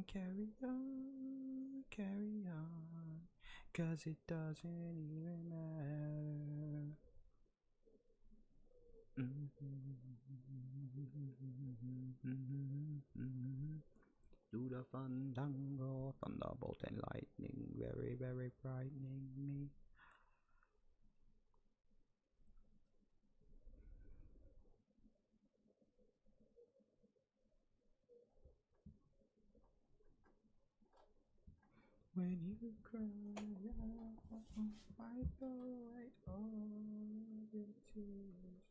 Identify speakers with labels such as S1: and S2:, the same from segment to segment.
S1: carry on, 'cause it doesn't even matter. Do the fandango, thunderbolt and lightning, very, very frightening me. When you cry, I'll wipe away all your tears.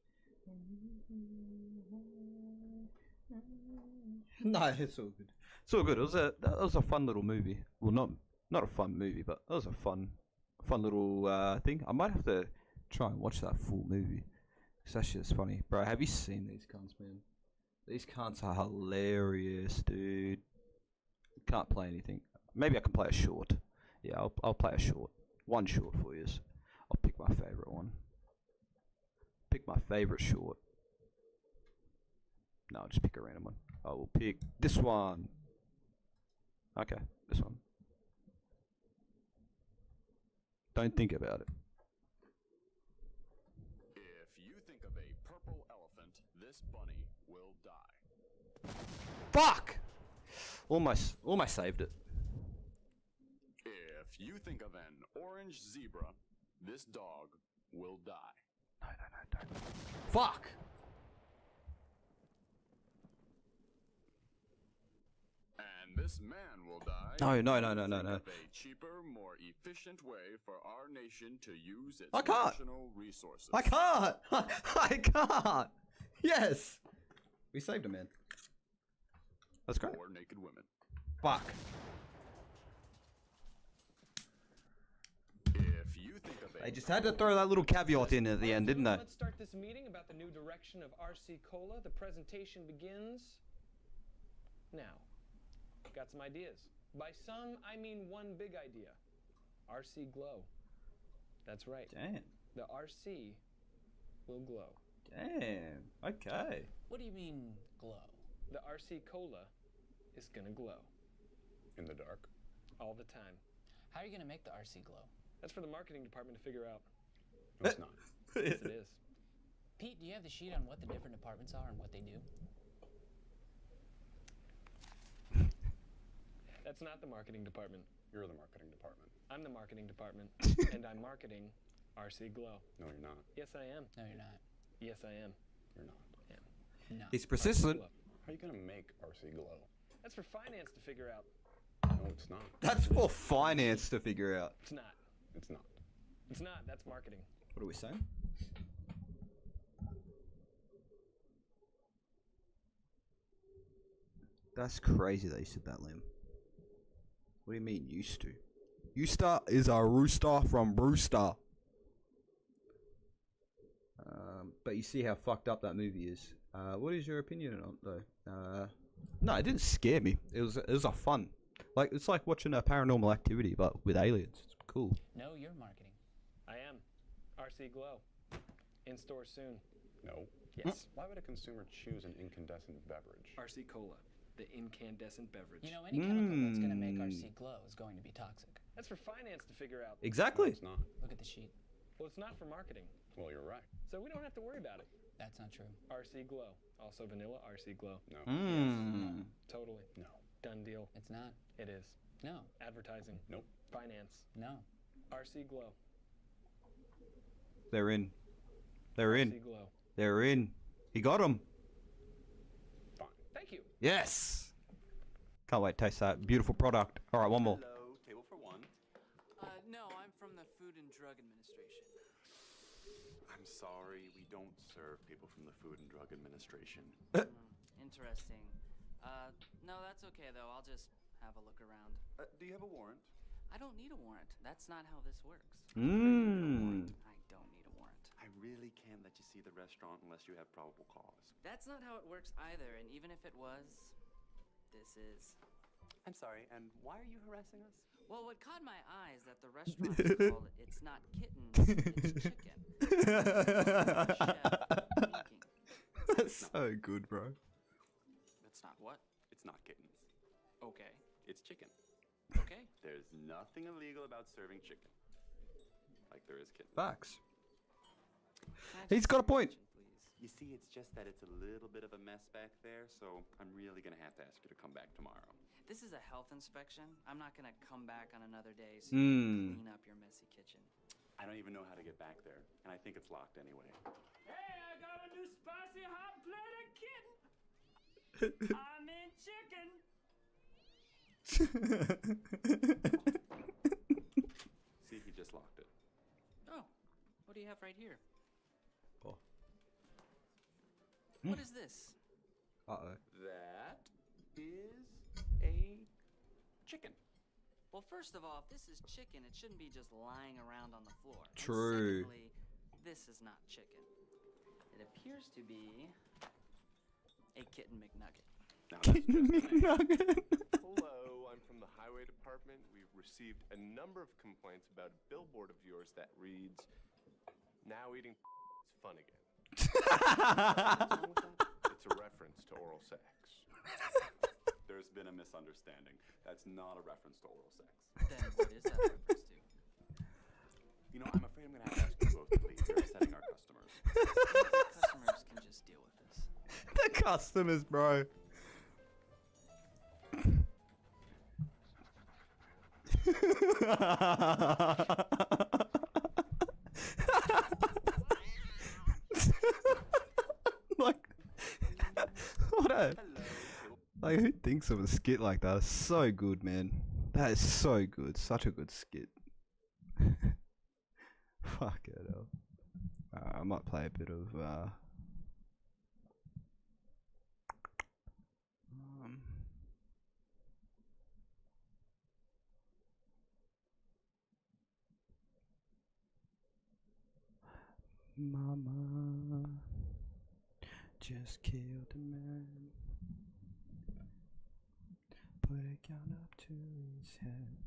S1: No, it's all good. It's all good. That was a fun little movie. Well, not a fun movie, but that was a fun little thing. I might have to try and watch that full movie. Cause that shit's funny, bro. Have you seen these cunts, man? These cunts are hilarious, dude. Can't play anything. Maybe I can play a short. Yeah, I'll play a short. One short for you. I'll pick my favorite one. Pick my favorite short. No, I'll just pick a random one. I will pick this one. Okay, this one. Don't think about it.
S2: If you think of a purple elephant, this bunny will die.
S1: Fuck! Almost saved it.
S2: If you think of an orange zebra, this dog will die.
S1: No, don't. Fuck!
S2: And this man will die.
S1: No.
S2: Think of a cheaper, more efficient way for our nation to use its national resources.
S1: I can't! I can't! Yes! We saved a man. That's great.
S2: Or naked women.
S1: Fuck.
S2: If you think of
S1: They just had to throw that little caveat in at the end, didn't they?
S3: Let's start this meeting about the new direction of RC Cola. The presentation begins now. Got some ideas. By some, I mean one big idea. RC Glow. That's right.
S1: Damn.
S3: The RC will glow.
S1: Damn. Okay.
S4: What do you mean, glow?
S3: The RC Cola is gonna glow.
S2: in the dark.
S3: All the time.
S4: How are you gonna make the RC glow?
S3: That's for the marketing department to figure out.
S2: No, it's not.
S3: Yes, it is.
S4: Pete, do you have the sheet on what the different departments are and what they do?
S3: That's not the marketing department.
S2: You're the marketing department.
S3: I'm the marketing department, and I'm marketing RC Glow.
S2: No, you're not.
S3: Yes, I am.
S4: No, you're not.
S3: Yes, I am.
S2: You're not.
S4: No.
S1: He's persistent.
S2: How are you gonna make RC glow?
S3: That's for finance to figure out.
S2: No, it's not.
S1: That's for finance to figure out.
S3: It's not.
S2: It's not.
S3: It's not. That's marketing.
S1: What are we saying? That's crazy that you said that, Liam. What do you mean, used to? Euster is a rooster from Brewster. But you see how fucked up that movie is. What is your opinion on it, though? No, it didn't scare me. It was a fun. Like, it's like watching a Paranormal Activity, but with aliens. It's cool.
S4: No, you're marketing.
S3: I am. RC Glow. In store soon.
S2: No.
S3: Yes.
S2: Why would a consumer choose an incandescent beverage?
S3: RC Cola. The incandescent beverage.
S4: You know, any chemical that's gonna make RC glow is going to be toxic.
S3: That's for finance to figure out.
S2: No,
S1: Exactly.
S2: it's not.
S4: Look at the sheet.
S3: Well, it's not for marketing.
S2: Well, you're right.
S3: So we don't have to worry about it.
S4: That's not true.
S3: RC Glow. Also vanilla RC Glow.
S2: No.
S1: Mmm.
S3: Totally.
S2: No.
S3: Done deal.
S4: It's not.
S3: It is.
S4: No.
S3: Advertising.
S2: Nope.
S3: Finance.
S4: No.
S3: RC Glow.
S1: They're in. They're in.
S3: RC Glow.
S1: They're in. He got him.
S2: Fine.
S3: Thank you.
S1: Yes. Can't wait to taste that beautiful product. All right, one more.
S2: Hello, table for one.
S5: No, I'm from the Food and Drug Administration.
S2: I'm sorry, we don't serve people from the Food and Drug Administration.
S5: Interesting. No, that's okay though. I'll just have a look around.
S2: Do you have a warrant?
S5: I don't need a warrant. That's not how this works.
S1: Mmm.
S5: I don't need a warrant.
S2: I really can't let you see the restaurant unless you have probable cause.
S5: That's not how it works either, and even if it was, this is.
S2: I'm sorry, and why are you harassing us?
S5: Well, what caught my eye is that the restaurant is called It's Not Kittens, It's Chicken. Chef thinking.
S1: That's so good, bro.
S5: It's not what?
S2: It's not kittens.
S5: Okay.
S6: It's chicken.
S5: Okay.
S6: There's nothing illegal about serving chicken. Like there is kittens.
S1: Facts.
S5: Can I
S1: He's
S5: just
S1: got a
S5: see your
S1: point.
S5: kitchen, please?
S6: You see, it's just that it's a little bit of a mess back there, so I'm really gonna have to ask you to come back tomorrow.
S5: This is a health inspection. I'm not gonna come back on another day so you can clean up your messy kitchen.
S6: I don't even know how to get back there, and I think it's locked anyway.
S7: Hey, I got a new spicy hot plate of kitten. I mean chicken.
S6: See, he just locked it.
S5: Oh, what do you have right here?
S1: Oh.
S5: What is this?
S1: Uh-oh.
S6: That is a chicken.
S5: Well, first of all, if this is chicken, it shouldn't be just lying around on the floor. And
S1: True.
S5: secondly, this is not chicken. It appears to be a kitten McNugget.
S6: Now, that's just
S1: McNugget.
S8: Hello, I'm from the Highway Department. We've received a number of complaints about a billboard of yours that reads, "Now eating is fun again." It's a reference to oral sex.
S6: There's been a misunderstanding. That's not a reference to oral sex.
S5: Then what is that reference to?
S6: You know, I'm afraid I'm gonna have to ask you both to leave. You're upsetting our customers.
S5: The customers can just deal with this.
S1: The customers, bro. Like, what a, like, who thinks of a skit like that? It's so good, man. That is so good. Such a good skit. Fuck it up. I might play a bit of Mama just killed a man. Put a gun up to his head.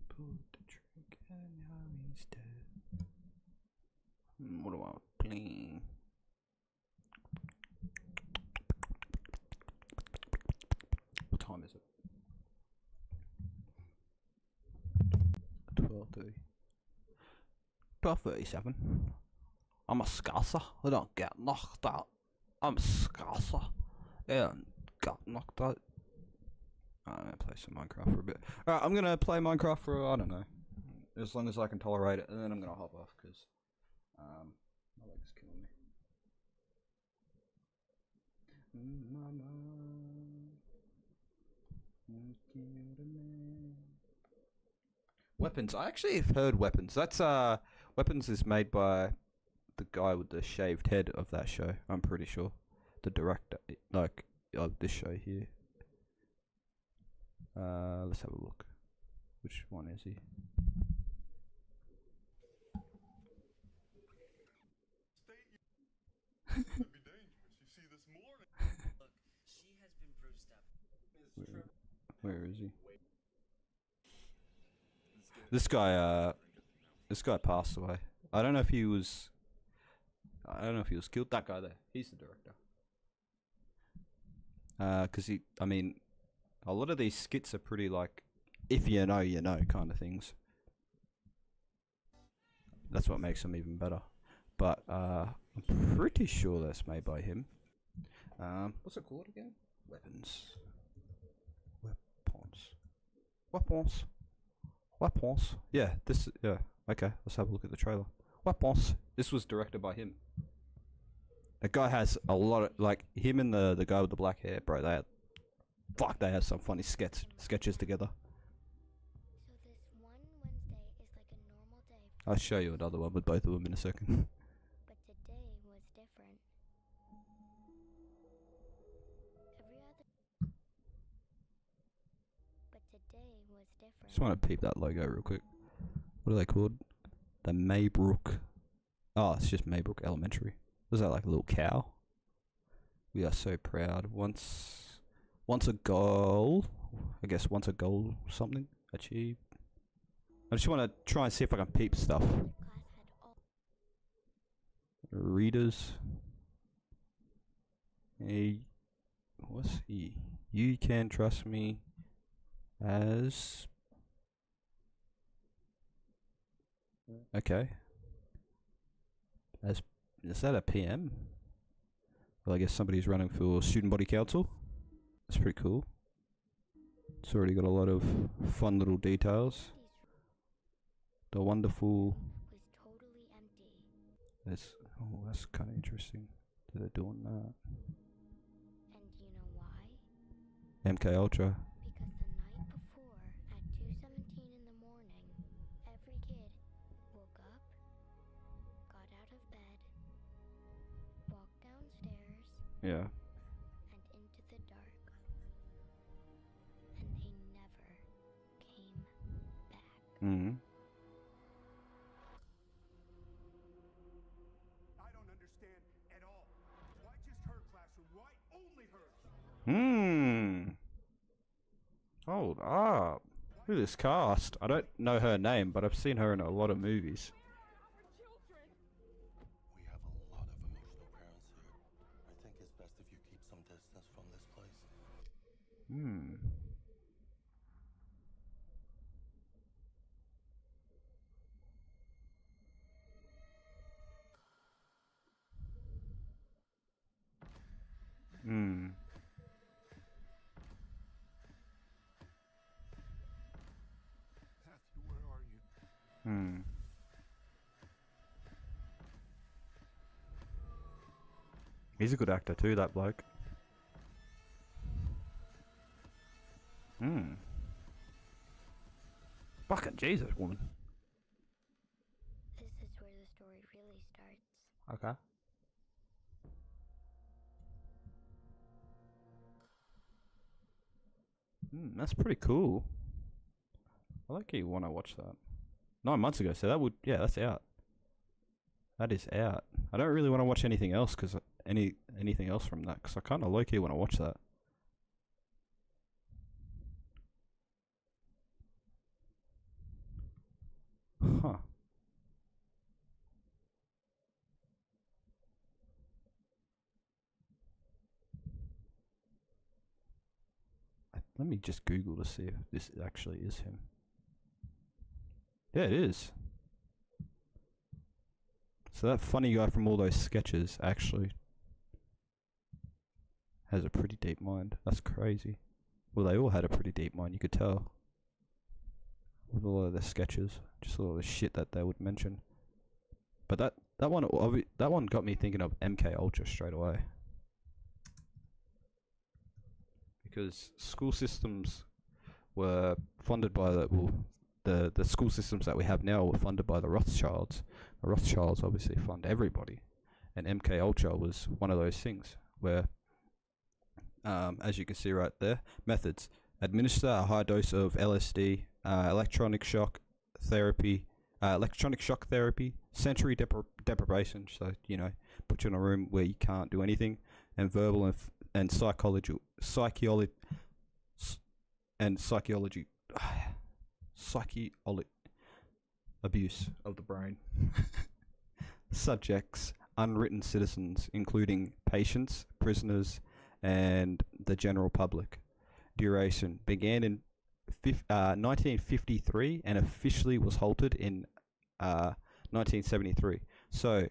S1: Pulled the trigger and now he's dead. What do I play? What time is it? 12:30. 12:37. I'm a scasser. I don't get knocked out. I'm a scasser. I don't get knocked out. I'm gonna play some Minecraft for a bit. Alright, I'm gonna play Minecraft for, I don't know, as long as I can tolerate it, and then I'm gonna hop off, because my leg's killing me. Mama, you killed a man. Weapons. I actually have heard Weapons. That's Weapons is made by the guy with the shaved head of that show. I'm pretty sure the director, like, of this show here. Let's have a look. Which one is he?
S5: Look, she has been bruised up.
S1: Where is he? This guy passed away. I don't know if he was killed. That guy there. He's the director. 'Cause I mean, a lot of these skits are pretty like, if you know kind of things. That's what makes them even better. But I'm pretty sure that's made by him. What's it called again? Weapons. Weapons. Yeah, yeah. Okay, let's have a look at the trailer. Weapons. This was directed by him. The guy has a lot of, like, him and the guy with the black hair, bro, they have some funny sketches together.
S9: So this one Wednesday is like a normal day.
S1: I'll show you another one with both of them in a second.
S9: But today was different. But today was different.
S1: Just want to peep that logo real quick. What are they called? The Maybrook. Oh, it's just Maybrook Elementary. Was that like a little cow? We are so proud. Once a goal. I guess once a goal something achieved. I just want to try and see if I can peep stuff. Readers. Hey, what's he? You can trust me. as... Okay. As... Is that a PM? Well, I guess somebody's running for Student Body Council. That's pretty cool. It's already got a lot of fun little details. The wonderful...
S9: was totally empty.
S1: That's kind of interesting that they're doing that.
S9: And you know why?
S1: MK Ultra.
S9: Because the night before, at 2:17 in the morning, every kid woke up, got out of bed, walked downstairs,
S1: Yeah.
S9: and into the dark. And they never came back.
S1: Mm.
S10: I don't understand at all. Why just her classroom? Why only hers?
S1: Hold up. Who's this cast? I don't know her name, but I've seen her in a lot of movies.
S11: We have a lot of emotional parents here. I think it's best if you keep some distance from this place.
S10: Matthew, where are you?
S1: He's a good actor too, that bloke. Fucking Jesus, woman.
S9: This is where the story really starts.
S1: Okay. That's pretty cool. I like you want to watch that. 9 months ago, so that would, yeah, that's out. That is out. I don't really want to watch anything else, because anything else from that, because I kind of low-key want to watch that. Huh. Let me just Google to see if this actually is him. Yeah, it is. So that funny guy from all those sketches actually has a pretty deep mind. That's crazy. Well, they all had a pretty deep mind, you could tell. With a lot of the sketches, just a lot of the shit that they would mention. But that one got me thinking of MK Ultra straight away. Because school systems were funded by the school systems that we have now were funded by the Rothschilds. The Rothschilds obviously fund everybody, and MK Ultra was one of those things where, as you can see right there, methods: administer a high dose of LSD, electronic shock therapy, sensory deprivation. So put you in a room where you can't do anything, and verbal and psychology abuse of the brain. Subjects, unwritten citizens, including patients, prisoners, and the general public. Duration began in 1953 and officially was halted in 1973. So,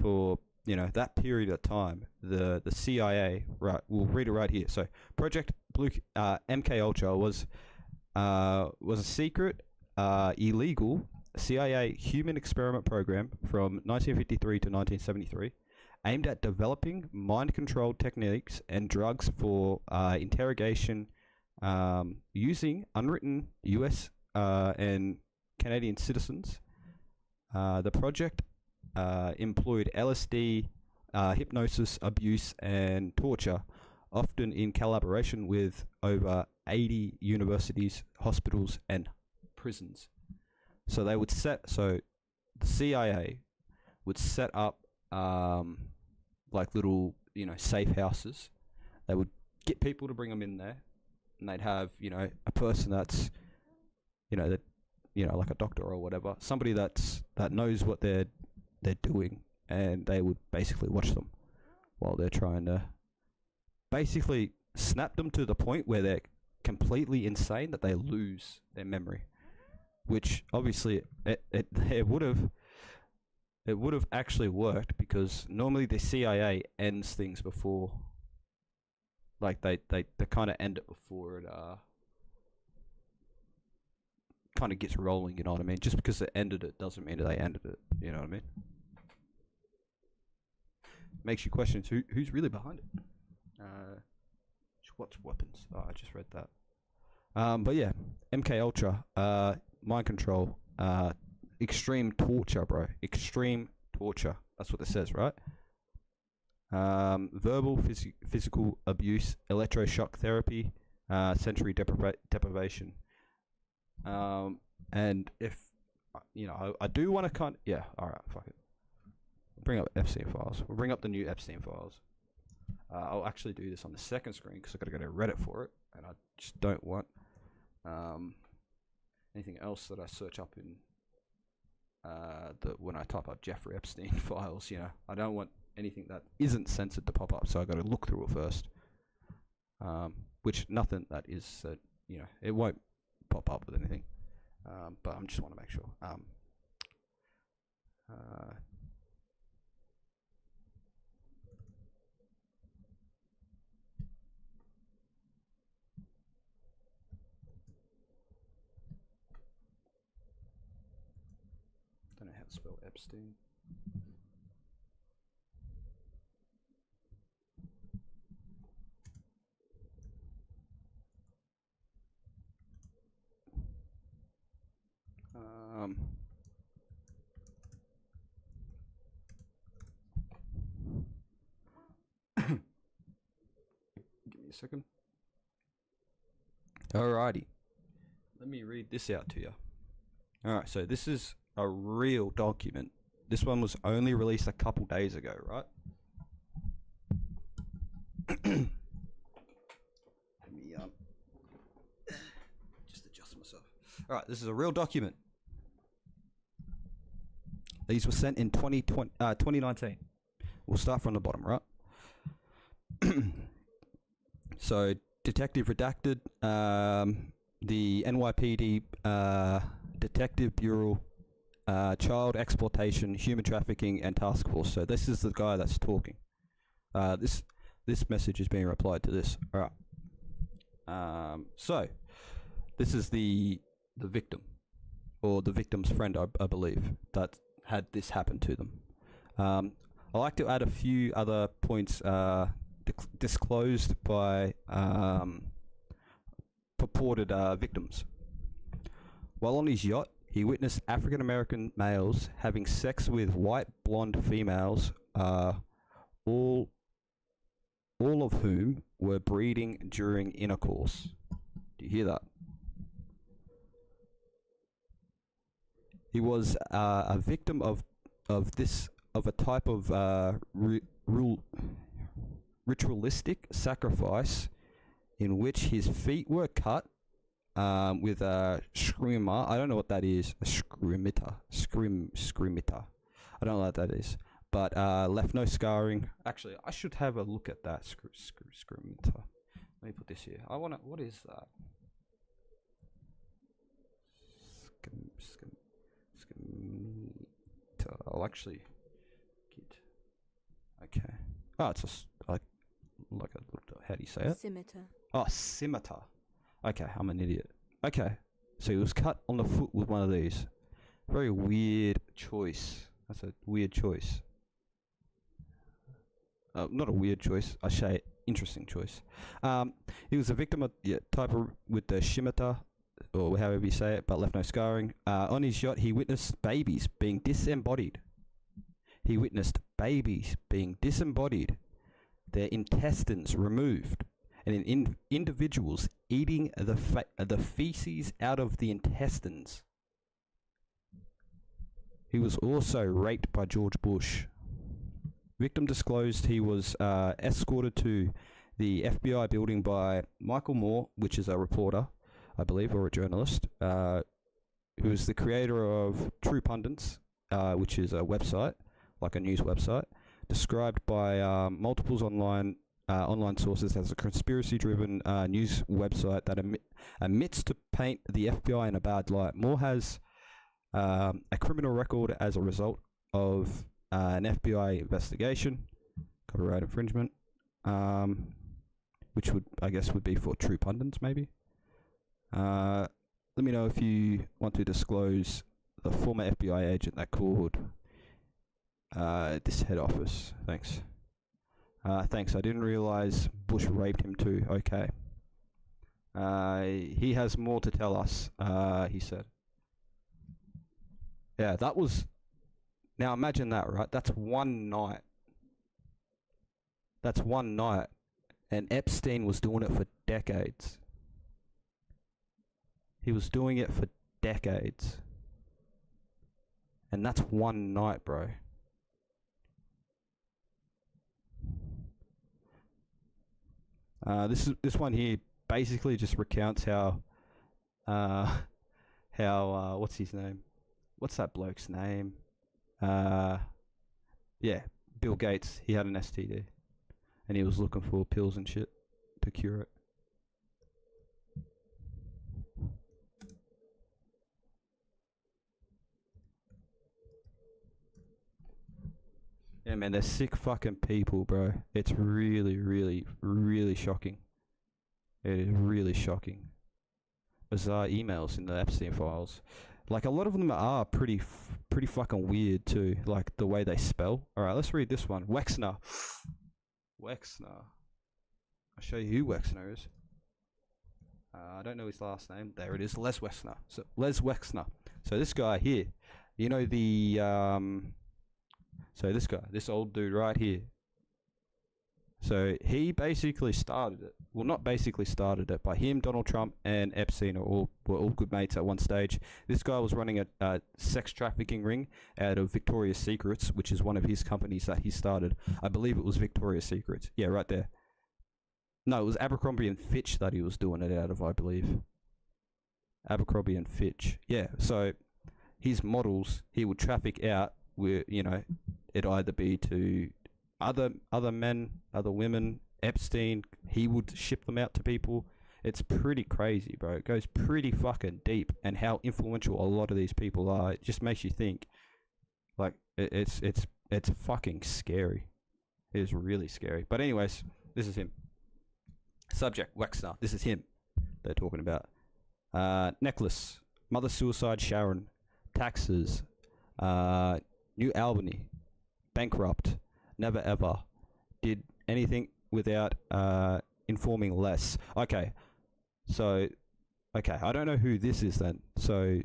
S1: for that period of time, the CIA, right, we'll read it right here. So, Project Blue, MK Ultra was a secret, illegal CIA human experiment program from 1953 to 1973, aimed at developing mind-controlled techniques and drugs for interrogation using unwritten U.S. And Canadian citizens. The project employed LSD, hypnosis, abuse, and torture, often in collaboration with over 80 universities, hospitals, and prisons. So the CIA would set up like little, safe houses. They would get people to bring them in there, and they'd have, a person that's, like a doctor or whatever, somebody that knows what they're doing, and they would basically watch them while they're trying to basically snap them to the point where they're completely insane that they lose their memory, which obviously it would have actually worked, because normally the CIA ends things before, like they kind of end it before it kind of gets rolling, you know what I mean? Just because they ended it doesn't mean that they ended it, you know what I mean? Makes you question who's really behind it. What's weapons? Oh, I just read that. But yeah, MK Ultra, mind control, extreme torture, bro. Extreme torture. That's what it says, right? Verbal, physical abuse, electroshock therapy, sensory deprivation. And if I do want to yeah, all right, fuck it. Bring up Epstein files. We'll bring up the new Epstein files. I'll actually do this on the second screen because I gotta go to Reddit for it, and I just don't want anything else that I search up in when I type up Jeffrey Epstein files. You know, I don't want anything that isn't censored to pop up, so I got to look through it first. Which nothing that is, it won't pop up with anything. But I just want to make sure. Don't know how to spell Epstein. Give me a second. Alrighty. Let me read this out to you. Alright, so this is a real document. This one was only released a couple days ago, right? Let me just adjust myself. Alright, this is a real document. These were sent in 2019. We'll start from the bottom, right? So, Detective Redacted, the NYPD Detective Bureau, Child Exploitation, Human Trafficking, and Task Force. So this is the guy that's talking. This message is being replied to this. All right. So this is the victim, or the victim's friend, I believe, that had this happen to them. I like to add a few other points disclosed by purported victims. While on his yacht, he witnessed African American males having sex with white blonde females, all of whom were breeding during intercourse. Do you hear that? He was a victim of a type of ritualistic sacrifice in which his feet were cut with a screamer. I don't know what that is. A screamitter. I don't know what that is. But left no scarring. Actually, I should have a look at that. Screamitter. Let me put this here. What is that? Screamitter. I'll actually get. Okay. Oh, it's just like how do you say it?
S12: Scimitar.
S1: Oh, scimitar. Okay, I'm an idiot. Okay, so he was cut on the foot with one of these. Very weird choice. That's a weird choice. Not a weird choice. I say interesting choice. He was a victim of type of with the scimitar, or however you say it, but left no scarring. On his yacht, he witnessed babies being disembodied. Their intestines removed, and in individuals eating the feces out of the intestines. He was also raped by George Bush. Victim disclosed he was escorted to the FBI building by Michael Moore, which is a reporter, I believe, or a journalist, who is the creator of True Pundits, which is a website, like a news website, described by multiples online online sources as a conspiracy-driven news website that admits to paint the FBI in a bad light. Moore has a criminal record as a result of an FBI investigation, copyright infringement, which would be for true pundits, maybe. Let me know if you want to disclose the former FBI agent that called this head office. Thanks. Thanks. I didn't realize Bush raped him too. Okay. He has more to tell us, he said. Yeah, that was... Now imagine that, right? That's one night. That's one night. And Epstein was doing it for decades. He was doing it for decades. And that's one night, bro. This one here basically just recounts how what's his name? What's that bloke's name? Yeah, Bill Gates. He had an STD, and he was looking for pills and shit to cure it. Yeah, man, they're sick fucking people, bro. It's really, really, really shocking. It is really shocking. Bizarre emails in the Epstein files. Like, a lot of them are pretty fucking weird, too. Like, the way they spell. Alright, let's read this one. Wexner. Wexner. I'll show you who Wexner is. I don't know his last name. There it is. Les Wexner. So, Les Wexner. So, this guy here. You know the, So this guy, this old dude right here. So he basically started it. Well, not basically started it, but him, Donald Trump, and Epstein were all good mates at one stage. This guy was running a sex trafficking ring out of Victoria's Secrets, which is one of his companies that he started. I believe it was Victoria's Secrets. Yeah, right there. No, it was Abercrombie and Fitch that he was doing it out of, I believe. Abercrombie and Fitch. Yeah, so his models, he would traffic out where, you know, it'd either be to other men, other women. Epstein, he would ship them out to people. It's pretty crazy, bro. It goes pretty fucking deep, and how influential a lot of these people are. It just makes you think. Like, it's fucking scary. It is really scary. But anyways, this is him. Subject, Wexner. This is him they're talking about. Necklace. Mother suicide Sharon. Taxes. New Albany. Bankrupt. Never ever. Did anything without informing less. Okay. So, okay. I don't know who this is then. So,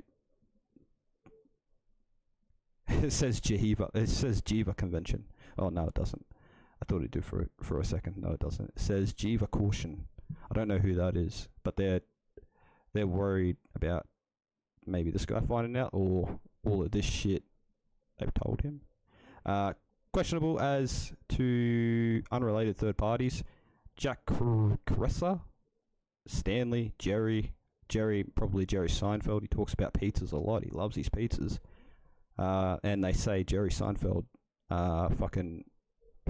S1: it says Jehovah. It says Jiva Convention. Oh, no, it doesn't. I thought it did for a second. No, it doesn't. It says Jiva Caution. I don't know who that is, but they're worried about maybe this guy finding out, or all of this shit they've told him. Questionable as to unrelated third parties. Jack Cresser, Stanley, Jerry, probably Jerry Seinfeld. He talks about pizzas a lot. He loves his pizzas. And they say Jerry Seinfeld fucking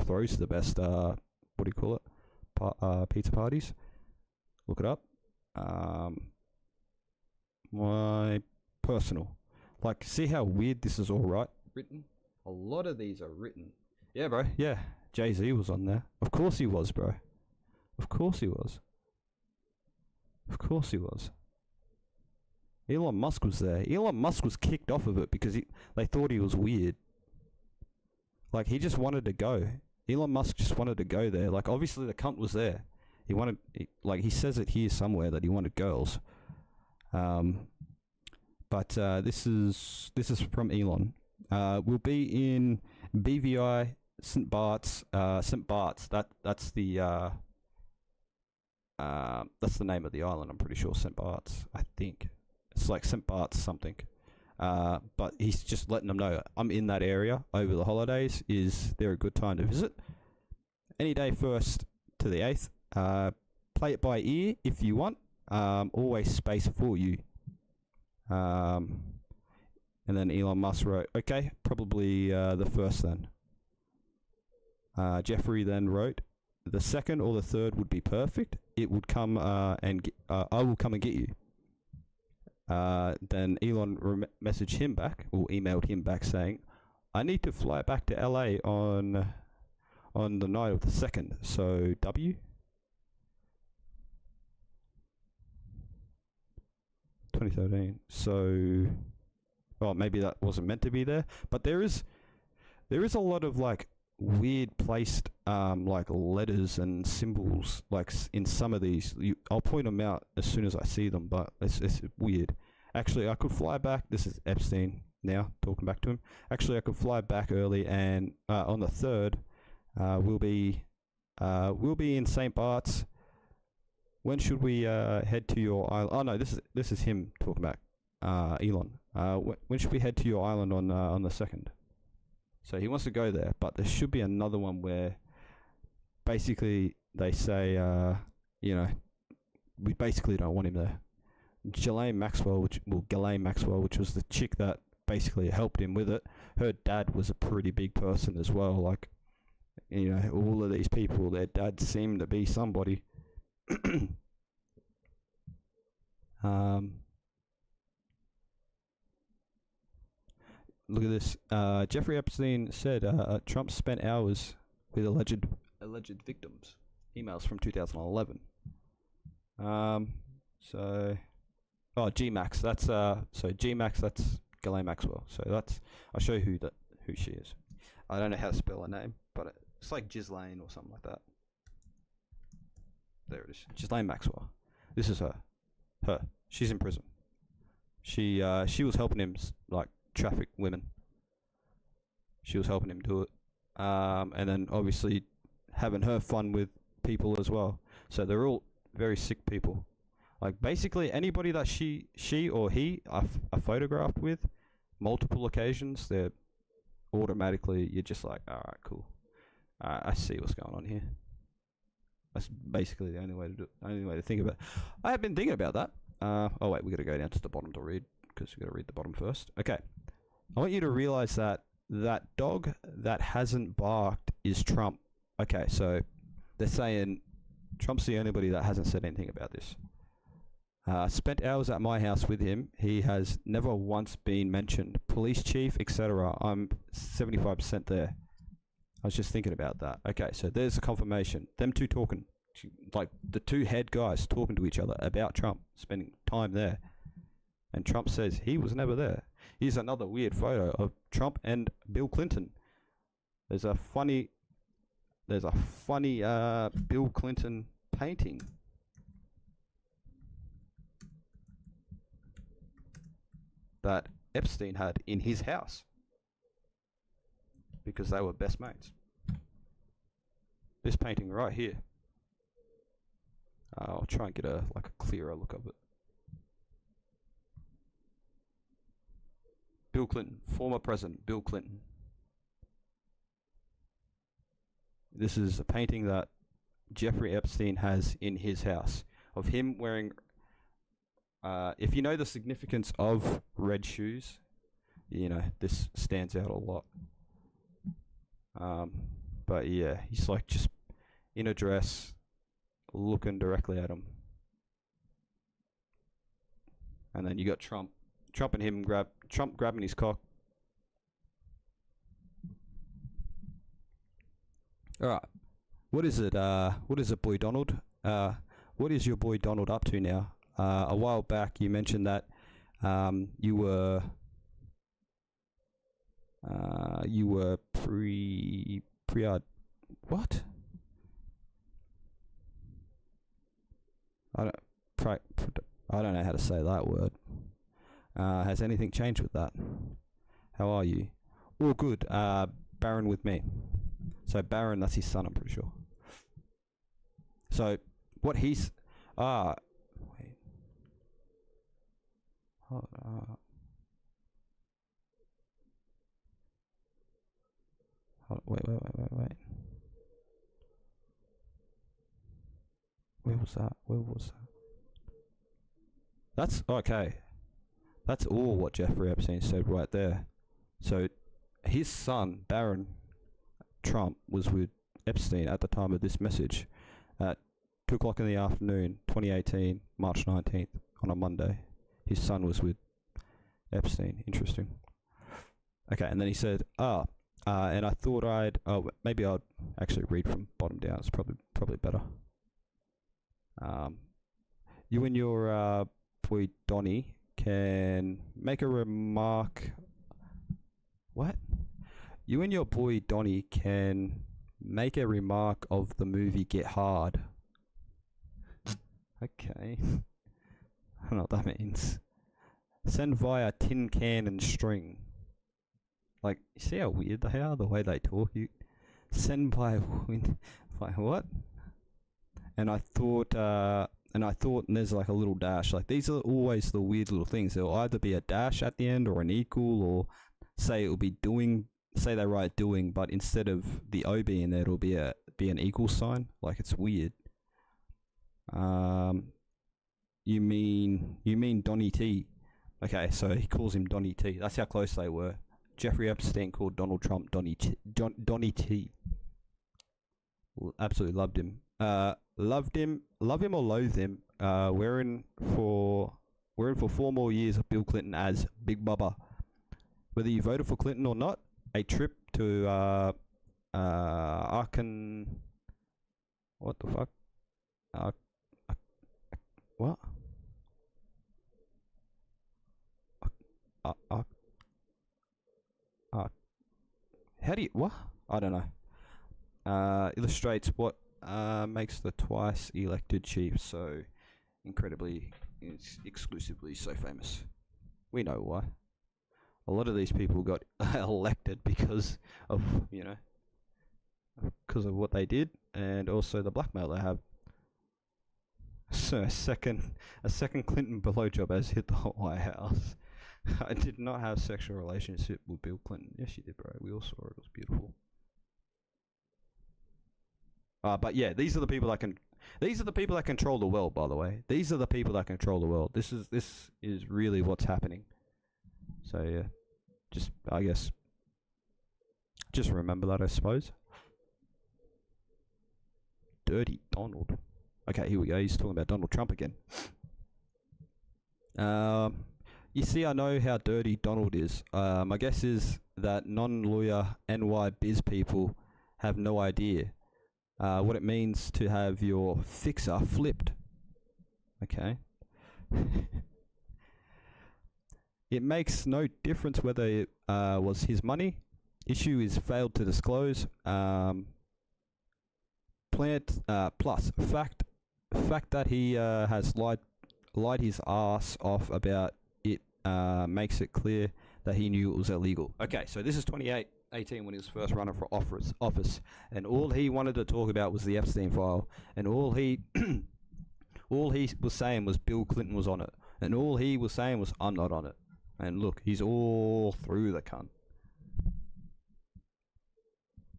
S1: throws the best, what do you call it? Pizza parties. Look it up. My personal. Like, see how weird this is all written? A lot of these are written. Yeah, bro. Yeah. Jay-Z was on there. Of course he was, bro. Of course he was. Of course he was. Elon Musk was there. Elon Musk was kicked off of it because they thought he was weird. Like, he just wanted to go. Elon Musk just wanted to go there. Like, obviously the cunt was there. He says it here somewhere that he wanted girls. But this is from Elon. We'll be in BVI St. Bart's. St. Bart's. That's the name of the island. I'm pretty sure St. Bart's. I think it's like St. Bart's something. But he's just letting them know I'm in that area over the holidays. Is there a good time to visit? Any day 1st to the 8th. Play it by ear if you want. Always space for you. And then Elon Musk wrote, okay, probably the 1st then. Jeffrey then wrote, the second or the third would be perfect. It would come I will come and get you. Then Elon messaged him back, or emailed him back saying, I need to fly back to LA on the night of the 2nd. So W? 2013. So, well, maybe that wasn't meant to be there. But there is a lot of like weird placed like letters and symbols like in some of these. I'll point them out as soon as I see them, but it's weird. Actually, I could fly back. This is Epstein now talking back to him. Actually, I could fly back early, and on the 3rd, we'll be in St. Bart's. When should we head to your island? Oh no, this is him talking back, Elon. When should we head to your island on the 2nd? So he wants to go there, but there should be another one where basically they say, we basically don't want him there. Ghislaine Maxwell, which was the chick that basically helped him with it. Her dad was a pretty big person as well. Like, all of these people, their dads seem to be somebody. Look at this. Jeffrey Epstein said Trump spent hours with alleged victims. Emails from 2011. G-Max. That's G-Max. That's Ghislaine Maxwell. So I'll show you who she is. I don't know how to spell her name, but it's like Ghislaine or something like that. There it is. Ghislaine Maxwell. This is her. She's in prison. She was helping him like traffic women. She was helping him do it. And then obviously having her fun with people as well. So they're all very sick people. Like basically anybody that she or he are photographed with multiple occasions, they're automatically, you're just like, alright, cool. I see what's going on here. That's basically the only way to think about it. I have been thinking about that. Oh wait, we got to go down to the bottom to read, because we got to read the bottom first. Okay, I want you to realize that dog that hasn't barked is Trump. Okay, so they're saying Trump's the only body that hasn't said anything about this. Spent hours at my house with him. He has never once been mentioned. Police chief, etc. I'm 75% there. I was just thinking about that. Okay, so there's the confirmation. Them two talking, like the two head guys talking to each other about Trump, spending time there. And Trump says he was never there. Here's another weird photo of Trump and Bill Clinton. There's a funny Bill Clinton painting. That Epstein had in his house. Because they were best mates. This painting right here. I'll try and get a clearer look of it. Bill Clinton, former president Bill Clinton. This is a painting that Jeffrey Epstein has in his house of him wearing. If you know the significance of red shoes, this stands out a lot. But yeah, he's like just in a dress, looking directly at him. And then you got Trump and him Trump grabbing his cock. Alright. What is it, boy Donald? What is your boy Donald up to now? A while back you mentioned that you were what? I don't know how to say that word. Has anything changed with that? How are you? All good. Baron with me. So Baron, that's his son, I'm pretty sure. So what he's wait. Hold on. Wait. Where was that? That's okay. That's all what Jeffrey Epstein said right there. So his son, Baron Trump, was with Epstein at the time of this message at 2 o'clock in the afternoon, 2018, March 19th, on a Monday. His son was with Epstein. Interesting. Okay, and then he said, and I thought maybe I'd actually read from bottom down. It's probably better. You and your boy Donnie can make a remark. What? You and your boy Donnie can make a remark of the movie Get Hard. Okay. I don't know what that means. Send via tin can and string. Like, you see how weird they are, the way they talk? You send by what? And I thought, and there's like a little dash. Like, these are always the weird little things. There'll either be a dash at the end or an equal, or say it'll be doing. Say they write doing, but instead of the O being there, it'll be an equal sign. Like, it's weird. You mean Donnie T? Okay, so he calls him Donnie T. That's how close they were. Jeffrey Epstein called Donald Trump Donnie T. Absolutely loved him. Love him or loathe him. We're in for 4 more years of Bill Clinton as Big Bubba. Whether you voted for Clinton or not, a trip to what the fuck? What? How do you, what? I don't know. Illustrates what makes the twice elected chief so incredibly, exclusively so famous. We know why. A lot of these people got elected because of, because of what they did, and also the blackmail they have. So a second Clinton blowjob has hit the White House. I did not have sexual relationship with Bill Clinton. Yes, you did, bro. We all saw it. It was beautiful. But yeah, these are the people that control the world. By the way, these are the people that control the world. This is really what's happening. So yeah, I guess remember that, I suppose. Dirty Donald. Okay, here we go. He's talking about Donald Trump again. You see, I know how dirty Donald is. My guess is that non-lawyer NY biz people have no idea what it means to have your fixer flipped. Okay. It makes no difference whether it was his money. Issue is failed to disclose. Plus fact that he has lied his ass off about it makes it clear that he knew it was illegal. Okay, so this is 2018 when he was first running for office, and all he wanted to talk about was the Epstein file, and all he was saying was Bill Clinton was on it, and all he was saying was I'm not on it. And look, he's all through the cunt.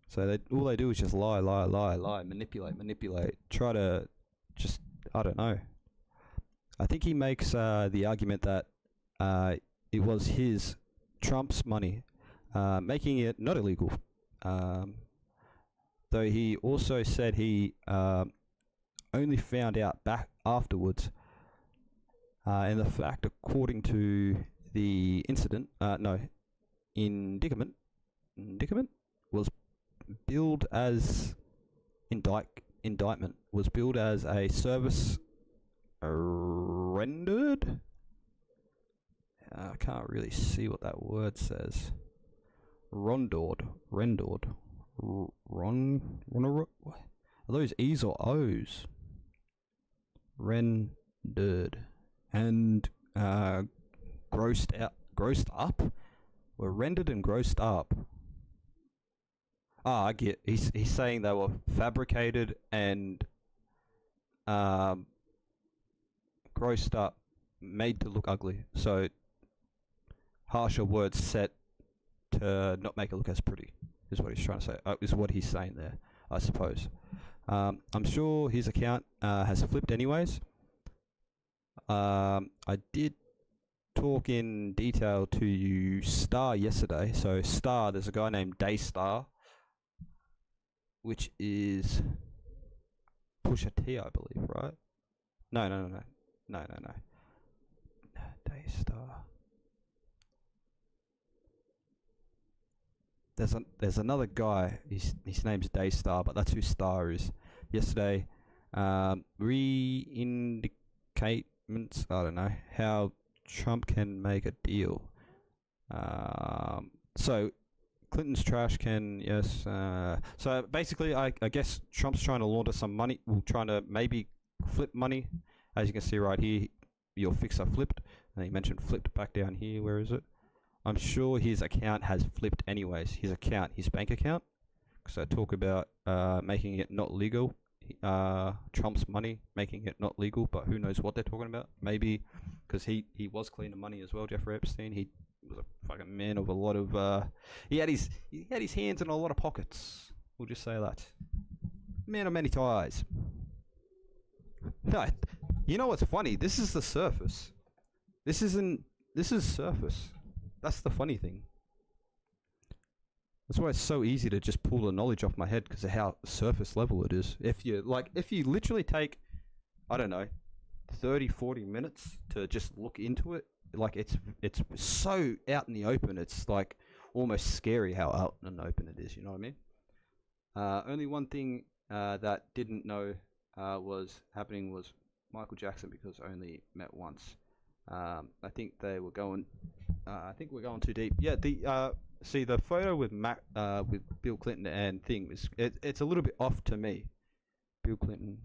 S1: So all they do is just lie, manipulate, try to just, I don't know. I think he makes the argument that it was Trump's money, making it not illegal. Though he also said he only found out back afterwards. And the fact, according to the indictment was billed as indictment was billed as a service rendered. I can't really see what that word says. Rendered. Are those E's or O's? Rendered. And grossed up? Were rendered and grossed up. I get. He's saying they were fabricated and grossed up, made to look ugly. So harsher words set to not make it look as pretty is what he's trying to say. Is what he's saying there, I suppose. I'm sure his account has flipped anyways. I did talk in detail to Star yesterday. So Star, there's a guy named Daystar. which is Pusha T, I believe, right? No. Daystar. There's another guy. His name's Daystar, but that's who Star is. Yesterday, re-indicatements. I don't know how Trump can make a deal. So Clinton's trash can, yes. So basically, I guess Trump's trying to launder some money. Well, trying to maybe flip money. As you can see right here, your fixer flipped. And he mentioned flipped back down here. Where is it? I'm sure his account has flipped anyways. His bank account. Because I talk about making it not legal. Trump's money, making it not legal. But who knows what they're talking about. Maybe because he was cleaning money as well, Jeffrey Epstein. He was a fucking man of a lot of he had his hands in a lot of pockets. We'll just say that. Man of many ties. No, you know what's funny? This is the surface. This is surface. That's the funny thing. That's why it's so easy to just pull the knowledge off my head because of how surface level it is. If you literally take, I don't know, 30, 40 minutes to just look into it, like it's so out in the open. It's like almost scary how out and open it is. You know what I mean? Only one thing that didn't know was happening was Michael Jackson, because I only met once. I think they were going. I think we're going too deep. Yeah. See the photo with Bill Clinton and thing is it's a little bit off to me. Bill Clinton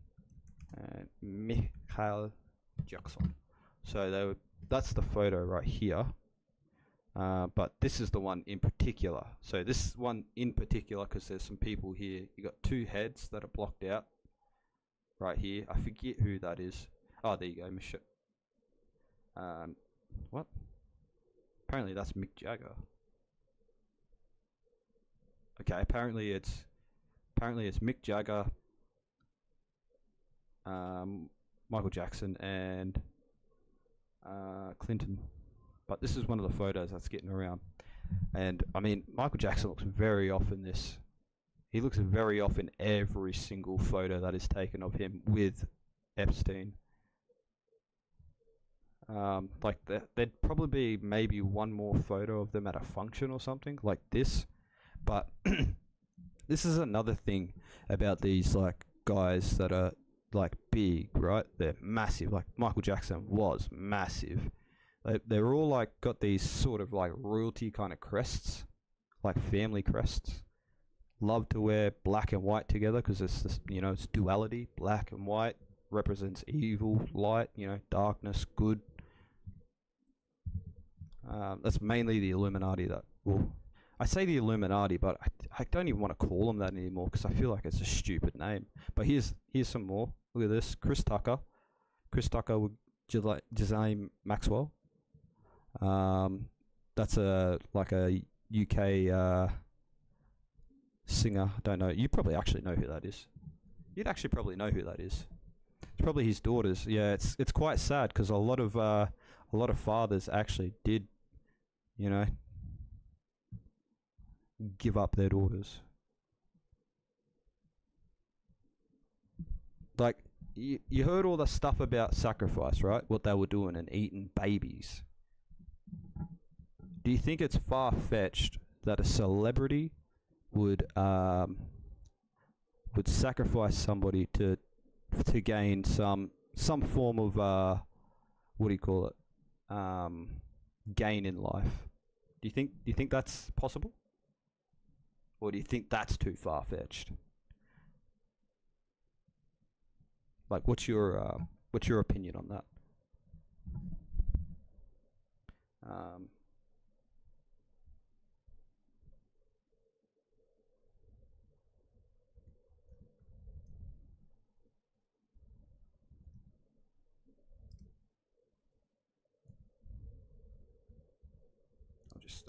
S1: and Michael Jackson. So that's the photo right here. But this is the one in particular. So this one in particular, because there's some people here. You got two heads that are blocked out. Right here. I forget who that is. Oh, there you go, Michelle. What? Apparently that's Mick Jagger. Okay, apparently it's Mick Jagger, Michael Jackson, and Clinton. But this is one of the photos that's getting around. And I mean, Michael Jackson looks very off in this. He looks very off in every single photo that is taken of him with Epstein. Like there'd probably be maybe one more photo of them at a function or something like this. But this is another thing about these like guys that are like big, right? They're massive. Like Michael Jackson was massive. They're all like got these sort of like royalty kind of crests, like family crests. Love to wear black and white together because it's this, it's duality. Black and white represents evil, light, darkness, good. That's mainly the Illuminati I say the Illuminati, but I don't even want to call them that anymore because I feel like it's a stupid name. But here's some more. Look at this. Chris Tucker with Ghislaine Maxwell. That's a UK singer. I don't know. You probably actually know who that is. You'd actually probably know who that is. It's probably his daughters. Yeah, it's quite sad because a lot of fathers actually did, give up their daughters. Like you heard all the stuff about sacrifice, right? What they were doing and eating babies. Do you think it's far-fetched that a celebrity would sacrifice somebody to gain some form of what do you call it? Gain in life? Do you think that's possible? Or do you think that's too far-fetched? Like, what's your opinion on that?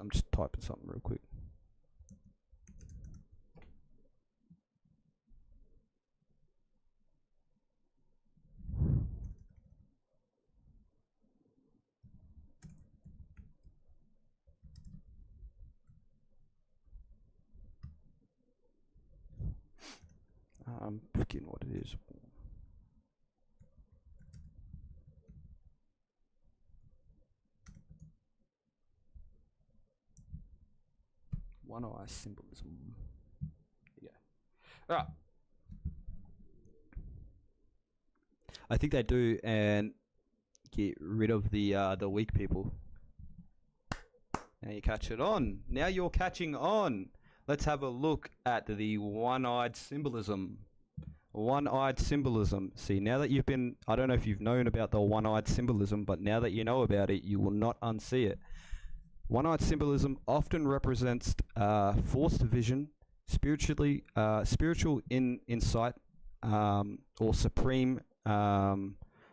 S1: I'm just typing something real quick. type in what it is. One eye symbolism. Yeah. All right. I think they do, and get rid of the weak people. Now you catch it on. Now you're catching on. Let's have a look at the one-eyed symbolism. One-eyed symbolism. See, now that you've been, I don't know if you've known about the one-eyed symbolism, but now that you know about it, you will not unsee it. One-eyed symbolism often represents forced vision, spiritual insight, or supreme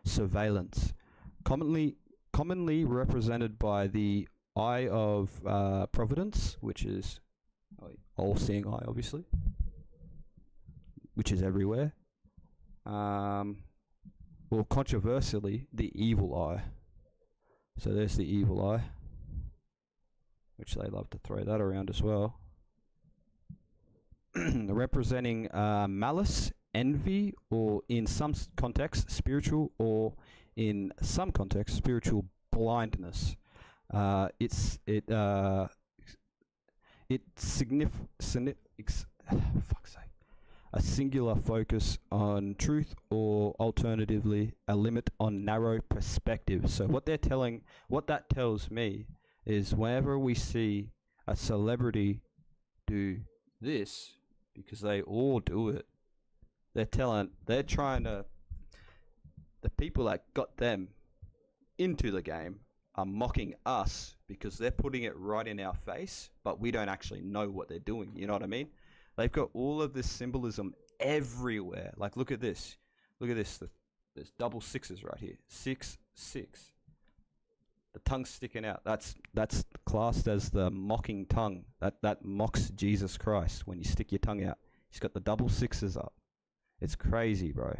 S1: surveillance. Commonly represented by the eye of providence, which is all-seeing eye, obviously, which is everywhere. Or controversially, the evil eye. So there's the evil eye, which they love to throw that around as well. Representing malice, envy, or in some contexts, spiritual, or in some contexts, spiritual blindness. Fuck's sake. A singular focus on truth, or alternatively, a limit on narrow perspective. So what that tells me is whenever we see a celebrity do this, because they all do it, they're trying to, the people that got them into the game are mocking us because they're putting it right in our face, but we don't actually know what they're doing. You know what I mean? They've got all of this symbolism everywhere. Like, look at this. Look at this. There's double sixes right here. 6, 6. The tongue sticking out. That's classed as the mocking tongue. That mocks Jesus Christ when you stick your tongue out. He's got the double sixes up. It's crazy, bro.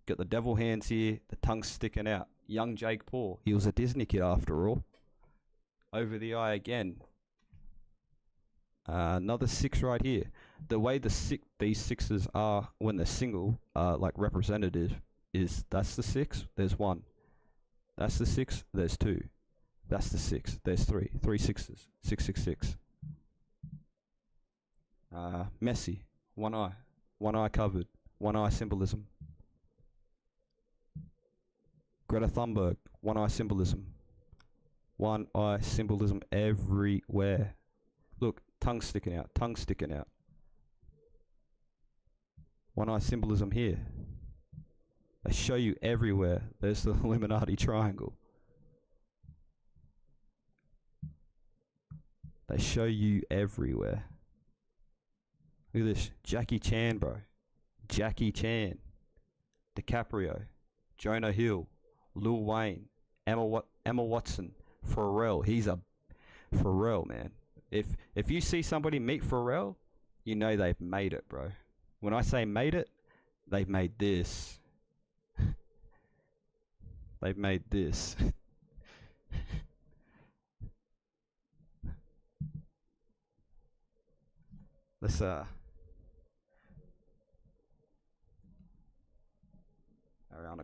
S1: Got the devil hands here. The tongue sticking out. Young Jake Paul. He was a Disney kid after all. Over the eye again. Another 6 right here. The way these sixes are when they're single, like representative, is that's the 6. There's 1. That's the 6. There's 2. That's the 6. There's 3. 3 sixes. 6, 6, 6. Messi. One eye. One eye covered. One eye symbolism. Greta Thunberg. One eye symbolism. One eye symbolism everywhere. Look, tongue sticking out. Tongue sticking out. One eye symbolism here. They show you everywhere. There's the Illuminati triangle. They show you everywhere. Look at this. Jackie Chan, bro. Jackie Chan. DiCaprio. Jonah Hill. Lil Wayne. Emma Watson. Pharrell. He's a Pharrell, man. If you see somebody meet Pharrell, you know they've made it, bro. When I say made it, they've made this. They've made this. Let's Ariana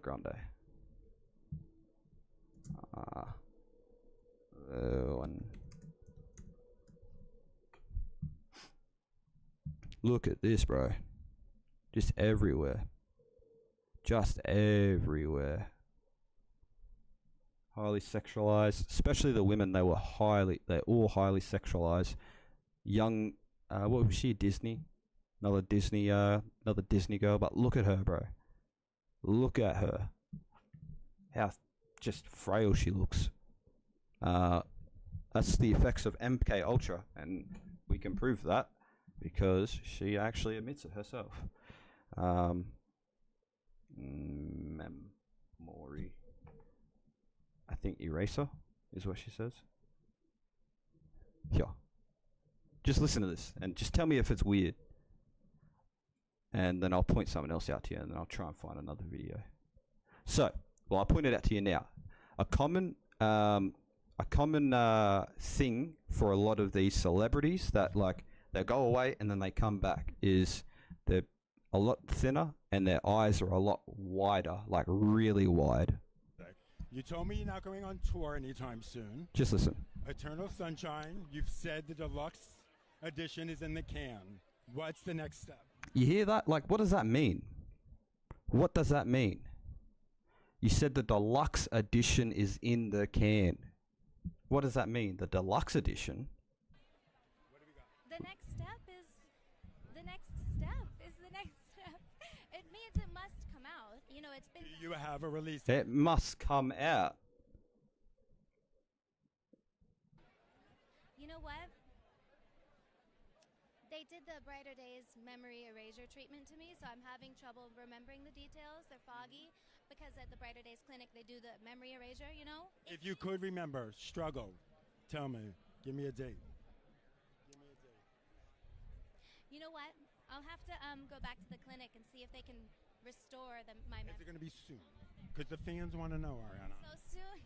S1: Grande. Look at this, bro. Just everywhere. Just everywhere. Highly sexualized. Especially the women, they're all highly sexualized. Young, what was she, Disney? Another Disney girl, but look at her, bro. Look at her. How just frail she looks. That's the effects of MK Ultra, and we can prove that because she actually admits it herself. Memory. I think eraser is what she says. Yeah. Just listen to this and just tell me if it's weird. And then I'll point something else out to you, and then I'll try and find another video. So, well, I'll point it out to you now. A common thing for a lot of these celebrities that, like, they go away and then they come back is a lot thinner, and their eyes are a lot wider, like really wide.
S10: You told me you're not going on tour anytime soon.
S1: Just listen.
S10: Eternal Sunshine, you've said the deluxe edition is in the can. What's the next step?
S1: You hear that? Like, what does that mean? What does that mean? You said the deluxe edition is in the can. What does that mean? The deluxe edition?
S12: The next step is the next step is the next step. It means it must come out. You know, it's been.
S10: Do you have a release?
S1: It must come out.
S12: You know what? They did the Brighter Days memory erasure treatment to me, so I'm having trouble remembering the details. They're foggy because at the Brighter Days clinic they do the memory erasure, you know?
S10: If you could remember, struggle. Tell me. Give me a date.
S12: You know what? I'll have to go back to the clinic and see if they can restore my memory.
S10: Is it going to be soon? Because the fans want to know, Ariana.
S12: So soon.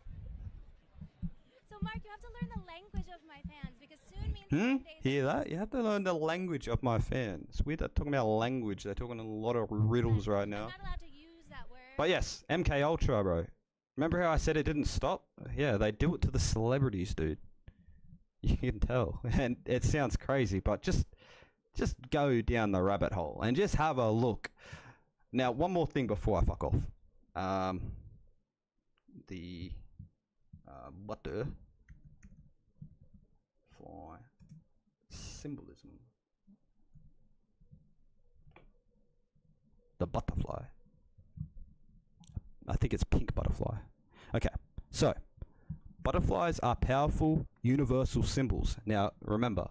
S12: So Mark, you have to learn the language of my fans because soon means 10 days.
S1: Hear that? You have to learn the language of my fans. We're not talking about language. They're talking a lot of riddles right now.
S12: I'm not allowed to use that word.
S1: But yes, MK Ultra, bro. Remember how I said it didn't stop? Yeah, they do it to the celebrities, dude. You can tell. And it sounds crazy, but just go down the rabbit hole and just have a look. Now, one more thing before I fuck off. Butterfly symbolism. The butterfly. I think it's pink butterfly. Okay, so butterflies are powerful universal symbols. Now, remember,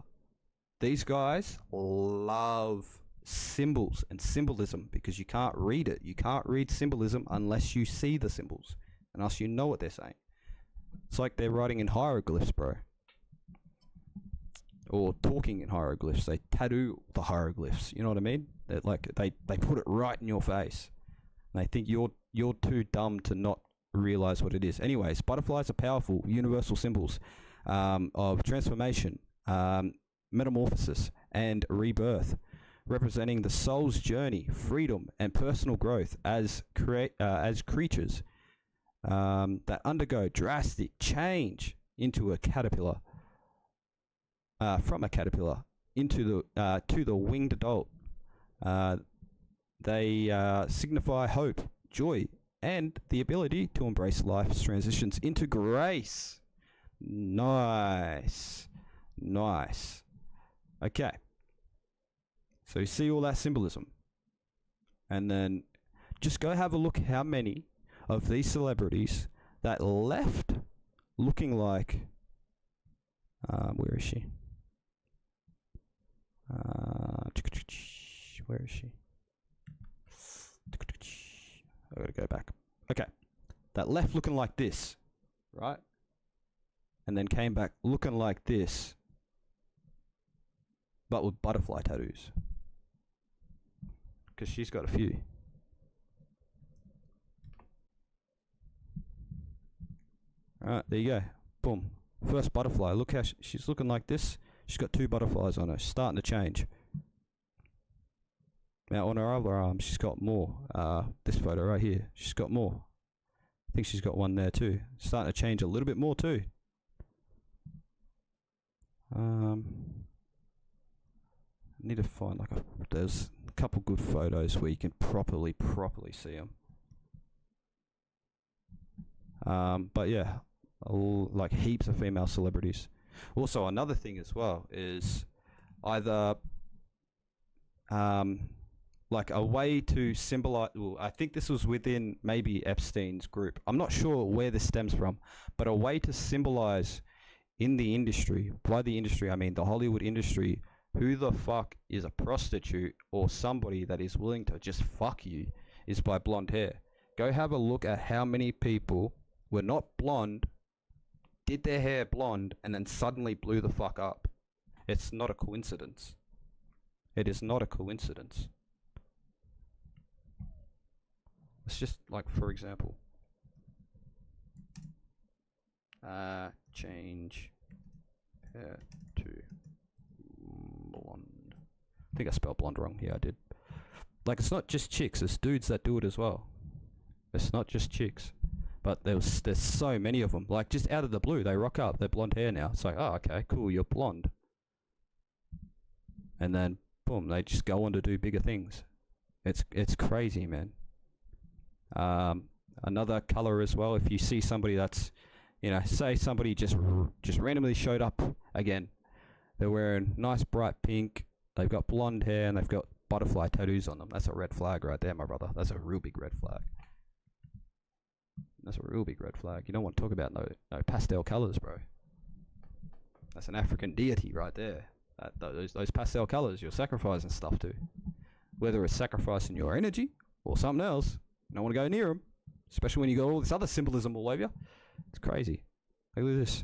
S1: these guys love symbols and symbolism because you can't read it. You can't read symbolism unless you see the symbols, unless you know what they're saying. It's like they're writing in hieroglyphs, bro. Or talking in hieroglyphs. They tattoo the hieroglyphs. You know what I mean? They're like they put it right in your face. And they think you're too dumb to not realize what it is. Anyways, butterflies are powerful universal symbols of transformation, metamorphosis, and rebirth, representing the soul's journey, freedom, and personal growth as creatures that undergo drastic change into a caterpillar, from a caterpillar into the to the winged adult. They signify hope, joy, and the ability to embrace life's transitions into grace. Nice. Okay. So you see all that symbolism. And then just go have a look how many of these celebrities that left looking like... where is she? Where is she? I gotta go back. Okay. That left looking like this, right? And then came back looking like this, but with butterfly tattoos. Because she's got a few. Alright, there you go. Boom. First butterfly. Look how she's looking like this. She's got 2 butterflies on her. She's starting to change. Now on her other arm, she's got more. This photo right here, she's got more. I think she's got one there too. Starting to change a little bit more too. I need to find like there's a couple good photos where you can properly see them. But yeah, like heaps of female celebrities. Also, another thing as well is either like a way to symbolize. Well, I think this was within maybe Epstein's group. I'm not sure where this stems from, but a way to symbolize in the industry. By the industry, I mean the Hollywood industry. Who the fuck is a prostitute or somebody that is willing to just fuck you is by blonde hair. Go have a look at how many people were not blonde, did their hair blonde, and then suddenly blew the fuck up. It's not a coincidence. It is not a coincidence. It's just like, for example, change hair to blonde. I think I spelled blonde wrong. Yeah, I did. Like, it's not just chicks, it's dudes that do it as well. It's not just chicks. But there's so many of them. Like, just out of the blue, they rock up. They're blonde hair now. It's like, oh, okay, cool, you're blonde. And then, boom, they just go on to do bigger things. It's crazy, man. Another color as well. If you see somebody that's, you know, say somebody just randomly showed up again. They're wearing nice bright pink. They've got blonde hair and they've got butterfly tattoos on them. That's a red flag right there, my brother. That's a real big red flag. That's a real big red flag. You don't want to talk about no pastel colors, bro. That's an African deity right there. Those pastel colors you're sacrificing stuff to. Whether it's sacrificing your energy or something else, you don't want to go near them. Especially when you got all this other symbolism all over you. It's crazy. Look at this.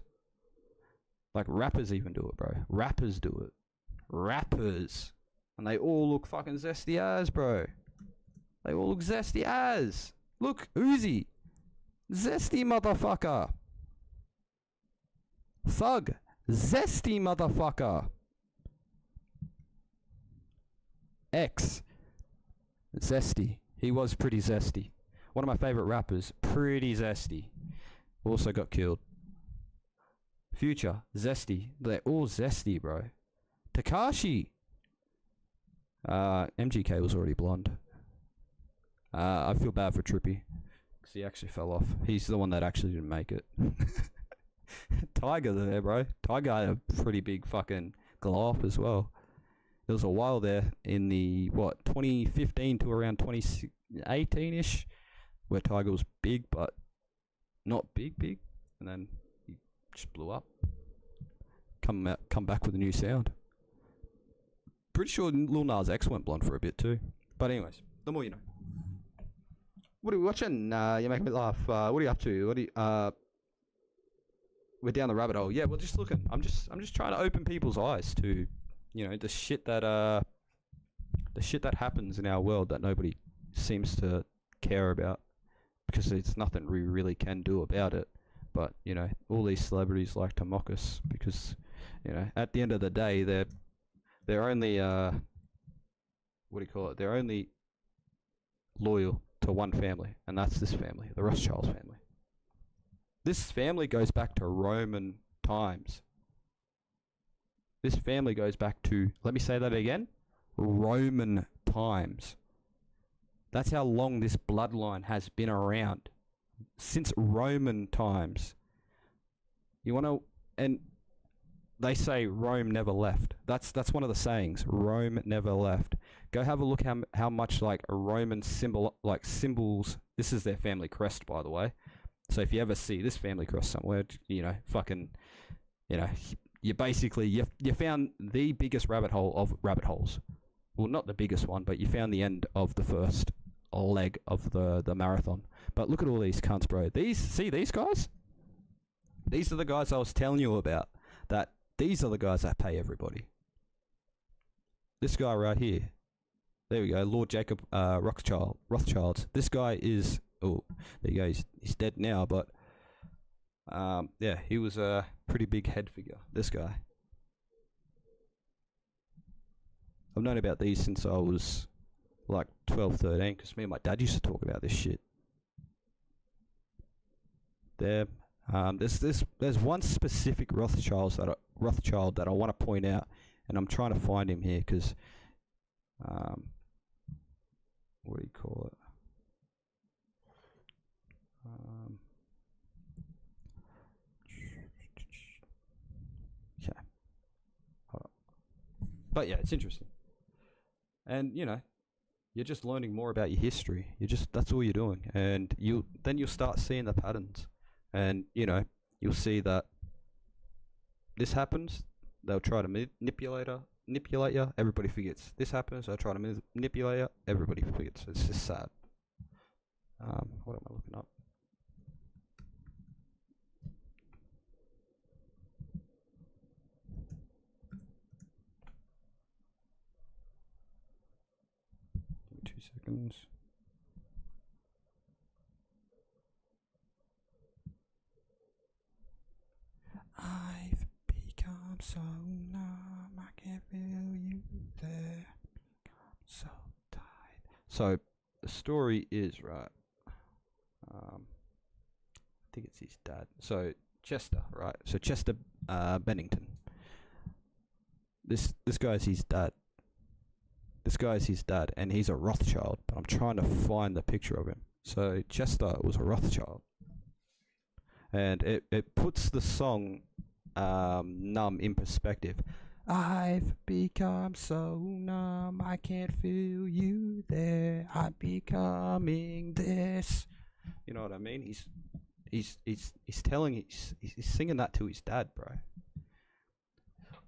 S1: Like, rappers even do it, bro. Rappers do it. Rappers. And they all look fucking zesty as, bro. They all look zesty as. Look, Uzi. Zesty motherfucker. Thug. Zesty motherfucker. X. Zesty. He was pretty zesty. One of my favorite rappers. Pretty zesty. Also got killed. Future. Zesty. They're all zesty, bro. Tekashi. MGK was already blonde. I feel bad for Trippy. Because he actually fell off. He's the one that actually didn't make it. Tiger there, bro. Tiger had a pretty big fucking glow up as well. There was a while there in the, 2015 to around 2018-ish, where Tiger was big, but not big. And then he just blew up. Come back with a new sound. Pretty sure Lil Nas X went blonde for a bit too. But anyways, the more you know. What are we watching? You're making me laugh. What are you up to? We're down the rabbit hole. Yeah, we're just looking. I'm just trying to open people's eyes to, you know, the shit that happens in our world that nobody seems to care about, because there's nothing we really can do about it. But, you know, all these celebrities like to mock us because, you know, at the end of the day, they're only they're only loyal to one family, and that's this family, the Rothschilds family. This family goes back to Roman times. This family goes back to, let me say that again, Roman times. That's how long this bloodline has been around. Since Roman times. You want to, and they say Rome never left. That's one of the sayings. Rome never left. Go have a look how much like a Roman symbols. This is their family crest, by the way. So if you ever see this family crest somewhere, you know, fucking, you know, you basically you found the biggest rabbit hole of rabbit holes. Well, not the biggest one, but you found the end of the first leg of the marathon. But look at all these cunts, bro. These guys? These are the guys I was telling you about. These are the guys that pay everybody. This guy right here. There we go. Lord Jacob Rothschild. This guy is... Oh, there you go. He's dead now, but... yeah, he was a pretty big head figure. This guy. I've known about these since I was like 12, 13, because me and my dad used to talk about this shit. There. There's one specific Rothschild that I want to point out, and I'm trying to find him here because, what do you call it? Okay. Hold on. But yeah, it's interesting, and you know, you're just learning more about your history. That's all you're doing, and you'll start seeing the patterns. And, you know, you'll see that this happens, they'll try to manipulate you, everybody forgets. This happens, they'll try to manipulate you, everybody forgets. It's just sad. What am I looking up? Give me 2 seconds. I've become so numb, I can't feel you there. I'm so tired, So the story is right. I think it's his dad. So Chester, right? So Chester Bennington. This guy's his dad. This guy's his dad, and he's a Rothschild. But I'm trying to find the picture of him. So Chester was a Rothschild, and it puts the song "Numb" in perspective. I've become so numb, I can't feel you there. I'm becoming this. You know what I mean? He's telling he's singing that to his dad, bro.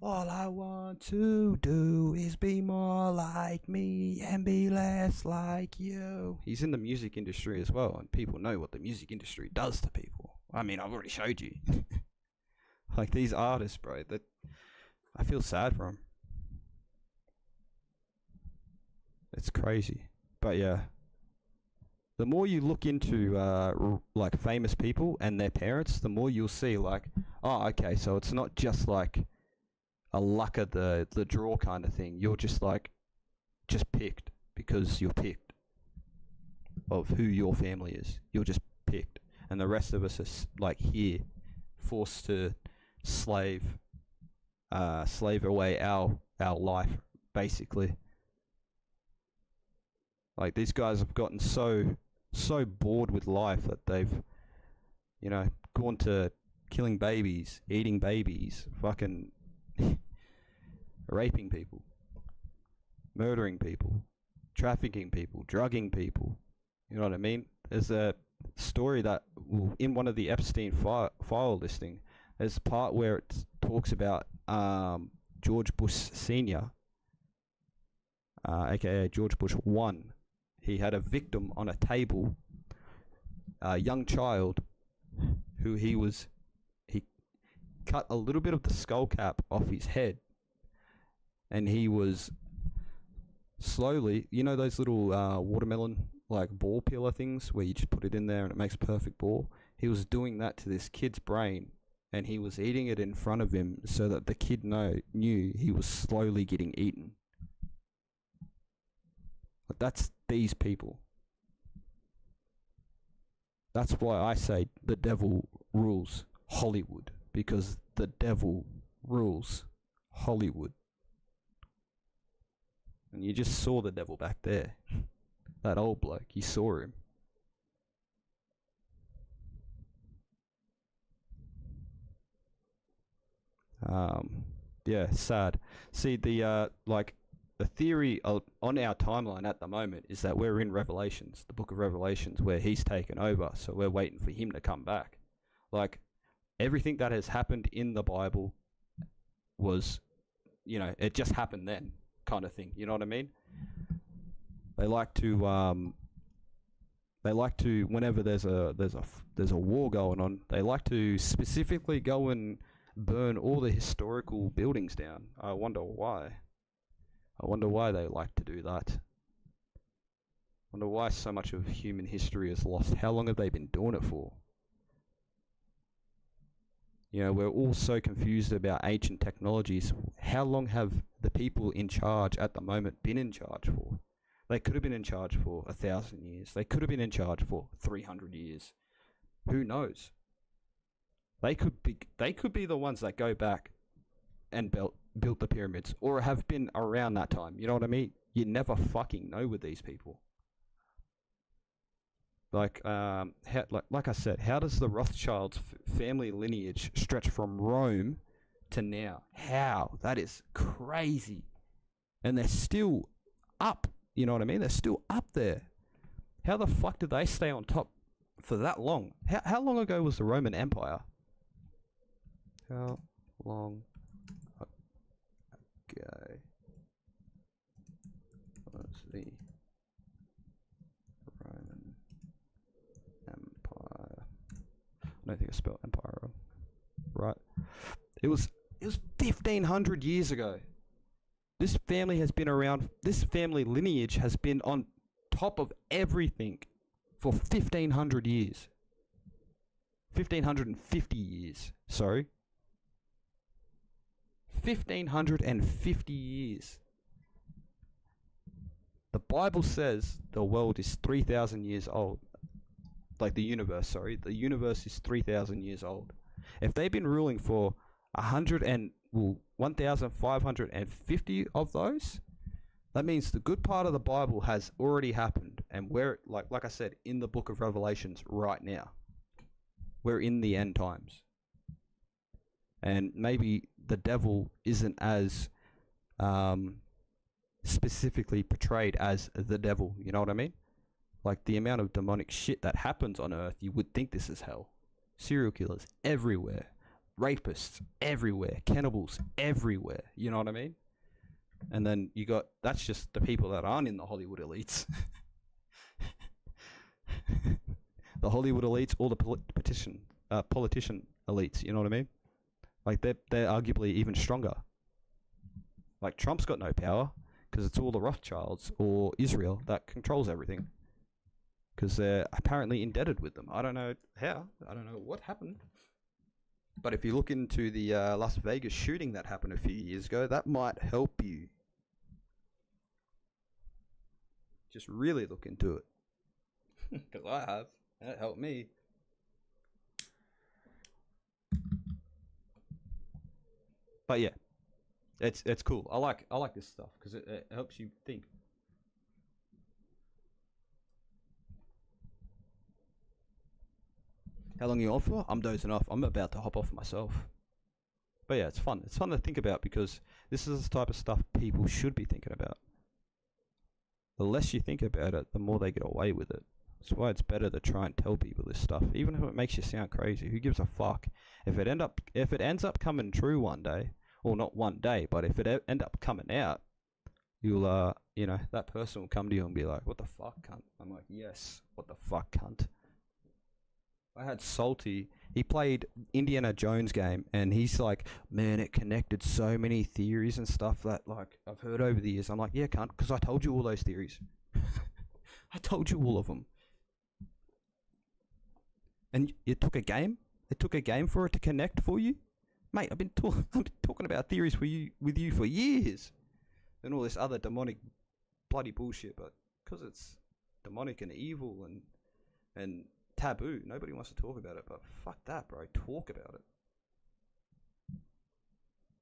S1: All I want to do is be more like me and be less like you. He's in the music industry as well, and people know what the music industry does to people. I mean, I've already showed you. Like these artists, bro, that I feel sad for them. It's crazy. But yeah, the more you look into like famous people and their parents, the more you'll see like, oh, okay, so it's not just like a luck of the draw kind of thing. You're just like, just picked because you're picked of who your family is. You're just picked. And the rest of us are like here, forced to slave away our life, basically. Like these guys have gotten so bored with life that they've, you know, gone to killing babies, eating babies, fucking raping people, murdering people, trafficking people, drugging people. You know what I mean? There's a story that in one of the Epstein file listing, there's a part where it talks about George Bush Sr., aka George Bush 1. He had a victim on a table, a young child, who he cut a little bit of the skull cap off his head, and he was slowly, you know those little watermelon like ball peeler things where you just put it in there and it makes a perfect ball? He was doing that to this kid's brain, and he was eating it in front of him so that the kid knew he was slowly getting eaten. But that's these people. That's why I say the devil rules Hollywood, because the devil rules Hollywood. And you just saw the devil back there. That old bloke, you saw him. Yeah, sad. See, the theory on our timeline at the moment is that we're in Revelations, the book of Revelations, where he's taken over, so we're waiting for him to come back. Like, everything that has happened in the Bible was, you know, it just happened then, kind of thing. You know what I mean? They like to whenever there's a war going on, they like to specifically go and burn all the historical buildings down. I wonder why they like to do that. I wonder why so much of human history is lost. How long have they been doing it for? You know, we're all so confused about ancient technologies. How long have the people in charge at the moment been in charge for? They could have been in charge for 1,000 years. They could have been in charge for 300 years. Who knows? They could be the ones that go back and built the pyramids, or have been around that time. You know what I mean? You never fucking know with these people. Like I said, how does the Rothschilds' family lineage stretch from Rome to now? How? That is crazy. And they're still up. You know what I mean? They're still up there. How the fuck did they stay on top for that long? How long ago was the Roman Empire? How long ago was the Roman Empire? I don't think I spelled empire wrong. Right. It was 1,500 years ago. This family has been around, this family lineage has been on top of everything for 1,500 years. 1,550 years, sorry. 1,550 years. The Bible says the world is 3,000 years old. Like the universe, sorry. The universe is 3,000 years old. If they've been ruling for 1,550 of those, that means the good part of the Bible has already happened. And we're, like I said, in the book of Revelations right now. We're in the end times. And maybe the devil isn't as specifically portrayed as the devil, you know what I mean? Like the amount of demonic shit that happens on earth, you would think this is hell. Serial killers everywhere, rapists everywhere, cannibals everywhere, you know what I mean? And then you got, that's just the people that aren't in the Hollywood elites. The Hollywood elites, or the politician elites, you know what I mean? Like they're arguably even stronger. Like Trump's got no power because it's all the Rothschilds or Israel that controls everything. Because they're apparently indebted with them. I don't know how. I don't know what happened. But if you look into the Las Vegas shooting that happened a few years ago, that might help you. Just really look into it. Because I have. That helped me. But yeah, it's cool. I like this stuff because it helps you think. How long are you on for? I'm dozing off. I'm about to hop off myself. But yeah, it's fun. It's fun to think about because this is the type of stuff people should be thinking about. The less you think about it, the more they get away with it. That's why it's better to try and tell people this stuff, even if it makes you sound crazy. Who gives a fuck? If it ends up coming true one day, or not one day, but if it end up coming out, you'll that person will come to you and be like, "What the fuck, cunt?" I'm like, "Yes, what the fuck, cunt." I had Salty. He played Indiana Jones game, and he's like, "Man, it connected so many theories and stuff that like I've heard over the years." I'm like, "Yeah, cunt, because I told you all those theories. I told you all of them." And it took a game. It took a game for it to connect for you, mate. I've been talking about theories with you for years, and all this other demonic bloody bullshit. But because it's demonic and evil and taboo, nobody wants to talk about it. But fuck that, bro. Talk about it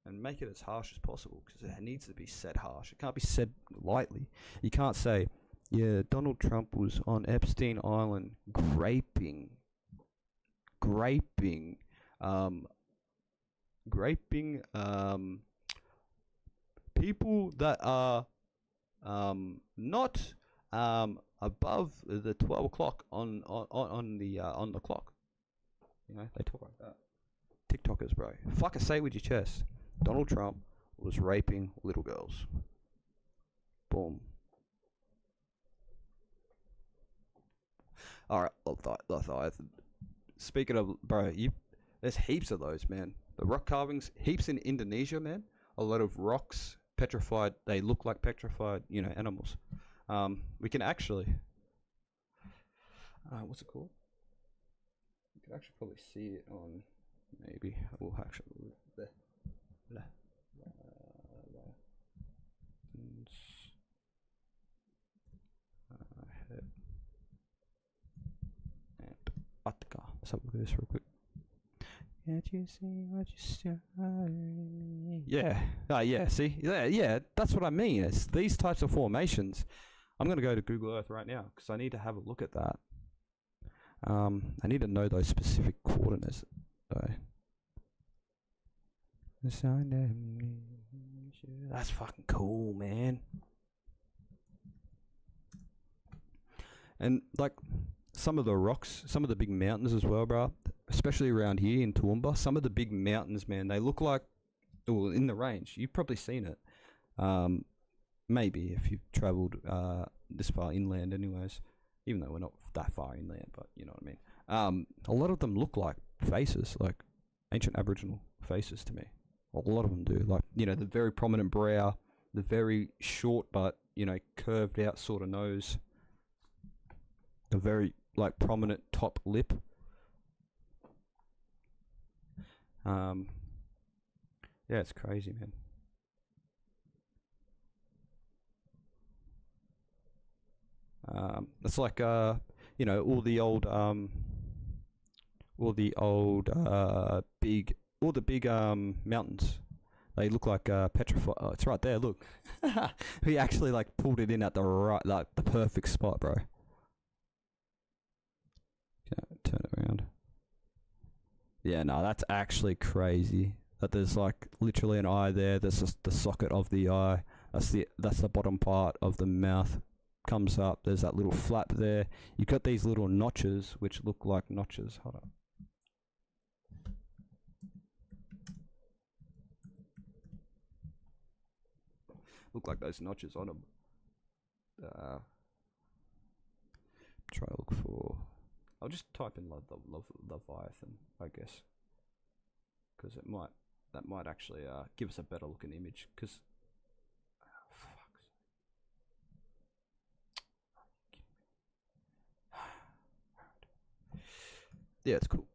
S1: and make it as harsh as possible because it needs to be said harsh. It can't be said lightly. You can't say, "Yeah, Donald Trump was on Epstein Island graping people that are not above the 12 o'clock on the clock." You know, they talk like that. TikTokers, bro. Fuck it, say it with your chest. Donald Trump was raping little girls. Boom. Alright, speaking of, bro, there's heaps of those, man. The rock carvings, heaps in Indonesia, man. A lot of rocks, petrified, they look like petrified, animals. We can actually, what's it called? You can actually probably see it on, maybe, we'll actually, there. Let's have a look at this real quick. Can't you see what you started? Yeah. Yeah, see? Yeah, that's what I mean. It's these types of formations. I'm going to go to Google Earth right now because I need to have a look at that. I need to know those specific coordinates, though. That's fucking cool, man. And, like, some of the rocks, some of the big mountains as well, bro. Especially around here in Toowoomba, some of the big mountains, man, they look like, well, in the range. You've probably seen it. Maybe if you've travelled this far inland, anyways. Even though we're not that far inland, but you know what I mean. A lot of them look like faces, like ancient Aboriginal faces to me. A lot of them do. Like, the very prominent brow, the very short but, curved out sort of nose. The very, prominent top lip. Yeah, it's crazy, man. It's like you know, all the big mountains. They look like petrified. Oh, it's right there. Look, he actually like pulled it in at the right, like the perfect spot, bro. Okay, turn it around. Yeah, no, that's actually crazy. That there's like literally an eye there. There's just the socket of the eye. That's the bottom part of the mouth. Comes up. There's that little flap there. You've got these little notches which look like notches. Hold on. Look like those notches on them. Try to look for. I'll just type in Leviathan, I guess, because that might actually give us a better looking image. Because yeah, it's cool.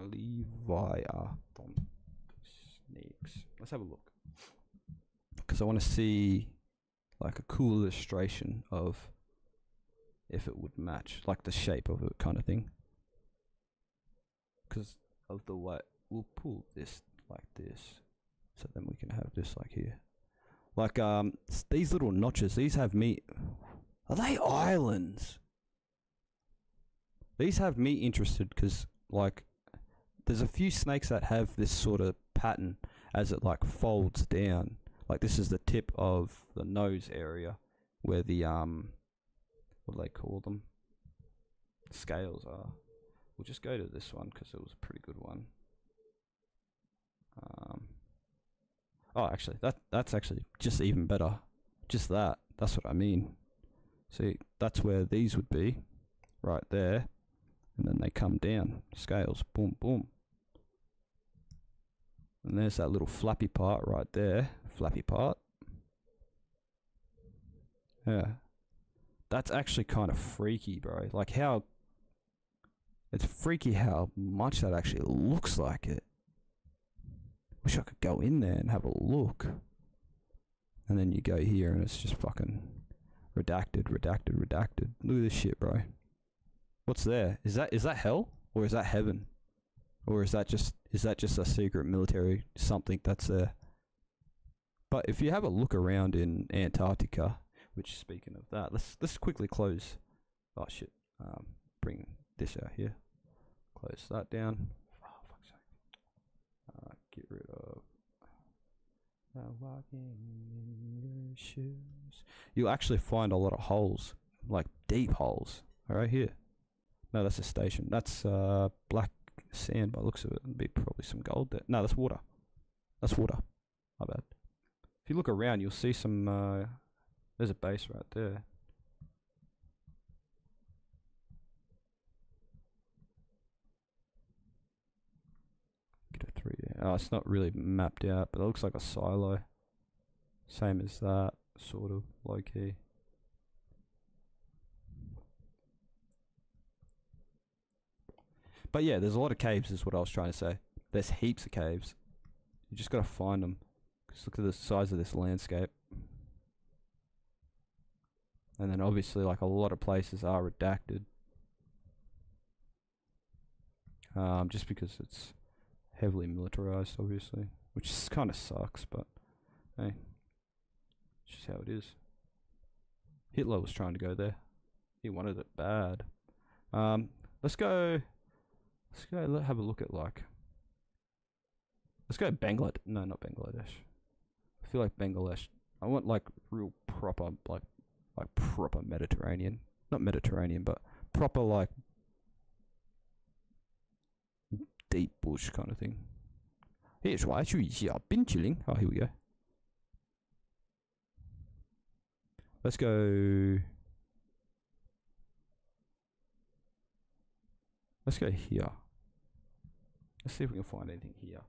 S1: Leviathan snakes. Let's have a look, because I want to see like a cool illustration of if it would match, like the shape of it, kind of thing. Because of the way we'll pull this like this, so then we can have this like here. Like these little notches. These have me. Are they islands? These have me interested because like there's a few snakes that have this sort of pattern as it like folds down. Like this is the tip of the nose area where the what do they call them? Scales are. We'll just go to this one because it was a pretty good one. Oh, actually, that's actually just even better. Just that. That's what I mean. See, that's where these would be, right there, and then they come down. Scales, boom, boom. And there's that little flappy part right there. Flappy part. Yeah. That's actually kind of freaky, bro. Like how... It's freaky how much that actually looks like it. Wish I could go in there and have a look. And then you go here and it's just fucking... redacted. Look at this shit, bro. What's there? Is that hell? Or is that heaven? Or is that just a secret military something that's there? But if you have a look around in Antarctica, which speaking of that, let's quickly close. Oh shit! Bring this out here. Close that down. Oh fuck's sake! Get rid of. Walking in your shoes. You'll actually find a lot of holes, like deep holes. Right here. No, that's a station. That's black sand by the looks of it. There'd be probably some gold there. No, that's water. That's water. My bad. If you look around, you'll see some. There's a base right there. Get a 3D. Oh, it's not really mapped out, but it looks like a silo. Same as that, sort of low key. But yeah, there's a lot of caves is what I was trying to say. There's heaps of caves. You just gotta find them. Just look at the size of this landscape. And then obviously like a lot of places are redacted. Just because it's heavily militarized obviously. Which kind of sucks, but hey. It's just how it is. Hitler was trying to go there. He wanted it bad. Let's go have a look at like... Let's go Bangladesh. No, not Bangladesh. I feel like Bangladesh. I want like real proper, like proper Mediterranean. Not Mediterranean, but proper like deep bush kind of thing. Here's why I should use Binchilling. Oh, here we go. Let's go. Let's go here. Let's see if we can find anything here.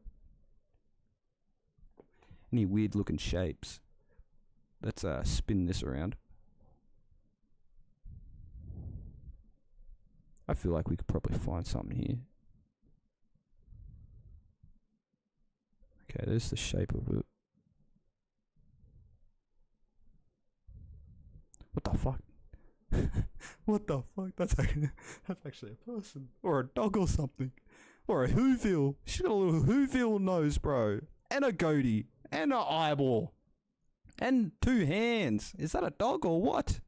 S1: Any weird looking shapes. Let's spin this around. I feel like we could probably find something here. Okay, there's the shape of it. What the fuck? What the fuck? That's actually a person. Or a dog or something. Or a Whoville. She's got a little Whoville nose, bro. And a goatee. And an eyeball. And 2 hands. Is that a dog or what?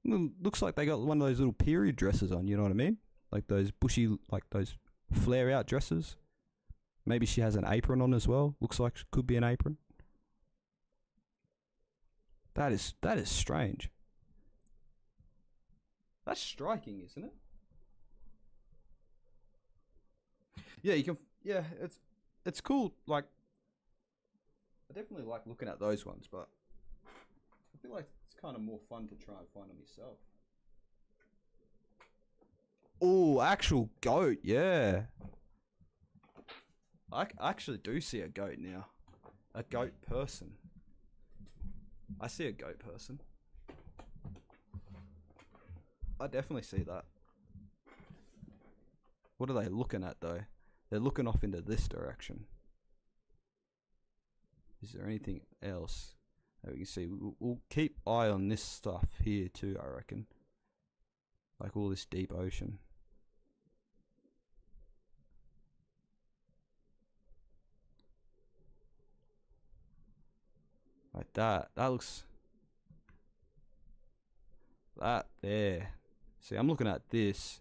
S1: Looks like they got one of those little period dresses on, you know what I mean? Like those bushy, like those flare out dresses. Maybe she has an apron on as well. Looks like it could be an apron. That is strange. That's striking, isn't it? Yeah, you can. Yeah, it's cool. Like, I definitely like looking at those ones, but I feel like it's kind of more fun to try and find them yourself. Oh, actual goat, yeah. I actually do see a goat now. A goat person. I see a goat person. I definitely see that. What are they looking at though? They're looking off into this direction. Is there anything else that we can see? We'll keep eye on this stuff here too, I reckon. Like all this deep ocean. Like that. That looks... That there. See, I'm looking at this.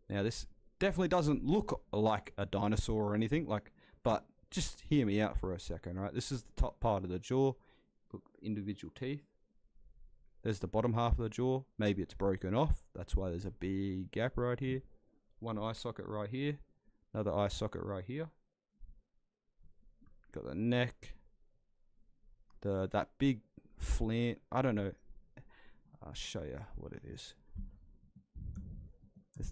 S1: Now, this definitely doesn't look like a dinosaur or anything. Like, but just hear me out for a second, right? This is the top part of the jaw. Look, individual teeth. There's the bottom half of the jaw. Maybe it's broken off. That's why there's a big gap right here. One eye socket right here. Another eye socket right here. Got the neck. That big flange. I don't know. I'll show you what it is.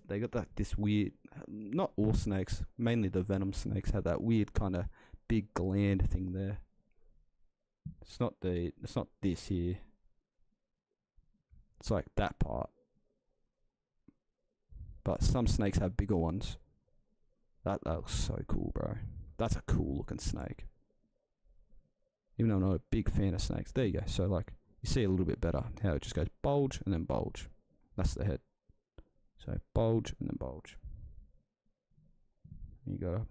S1: They got this weird, not all snakes, mainly the venom snakes have that weird kind of big gland thing there. It's not this here. It's like that part. But some snakes have bigger ones. That looks so cool, bro. That's a cool looking snake. Even though I'm not a big fan of snakes. There you go. So like, you see a little bit better how it just goes bulge and then bulge. That's the head. So bulge and then bulge. You go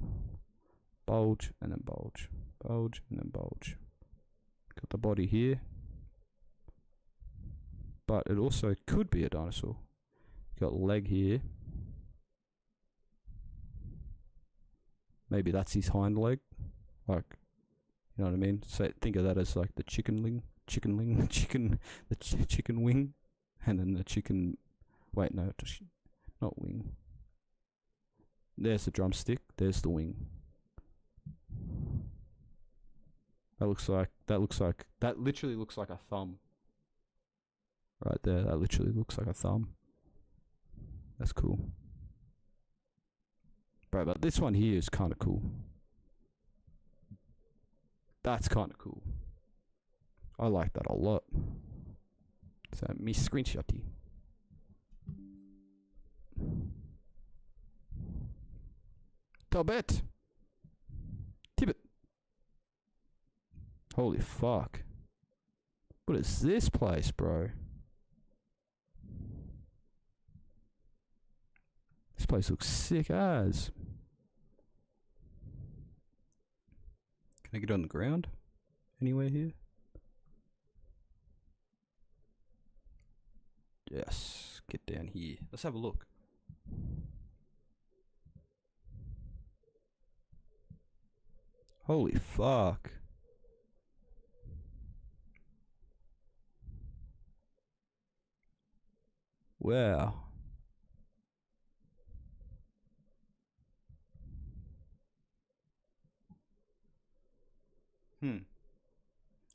S1: bulge and then bulge. Bulge and then bulge. Got the body here. But it also could be a dinosaur. Got leg here. Maybe that's his hind leg. Like, you know what I mean? So think of that as like the chicken wing. And then the chicken, wait, no, not wing. There's the drumstick, there's the wing. That literally looks like a thumb. Right there, that literally looks like a thumb. That's cool. Bro, but this one here is kind of cool. That's kind of cool. I like that a lot. So, me screenshotty. Tibet. Holy fuck. What is this place, bro? This place looks sick as. Can I get on the ground? Anywhere here? Yes. Get down here. Let's have a look. Holy fuck. Wow.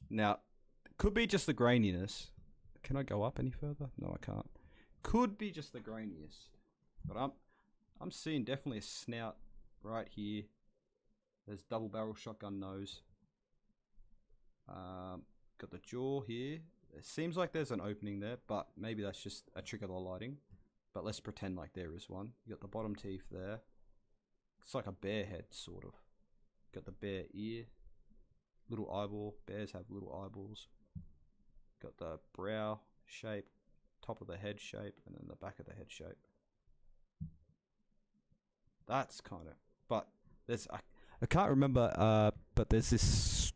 S1: Now, could be just the graininess. Can I go up any further? No, I can't. Could be just the graininess. But I'm seeing definitely a snout right here. There's double barrel shotgun nose. Got the jaw here. It seems like there's an opening there, but maybe that's just a trick of the lighting. But let's pretend like there is one. You got the bottom teeth there. It's like a bear head, sort of. Got the bear ear. Little eyeball. Bears have little eyeballs. Got the brow. shape, top of the head shape, and then the back of the head shape. That's kind of, but there's I can't remember. But there's this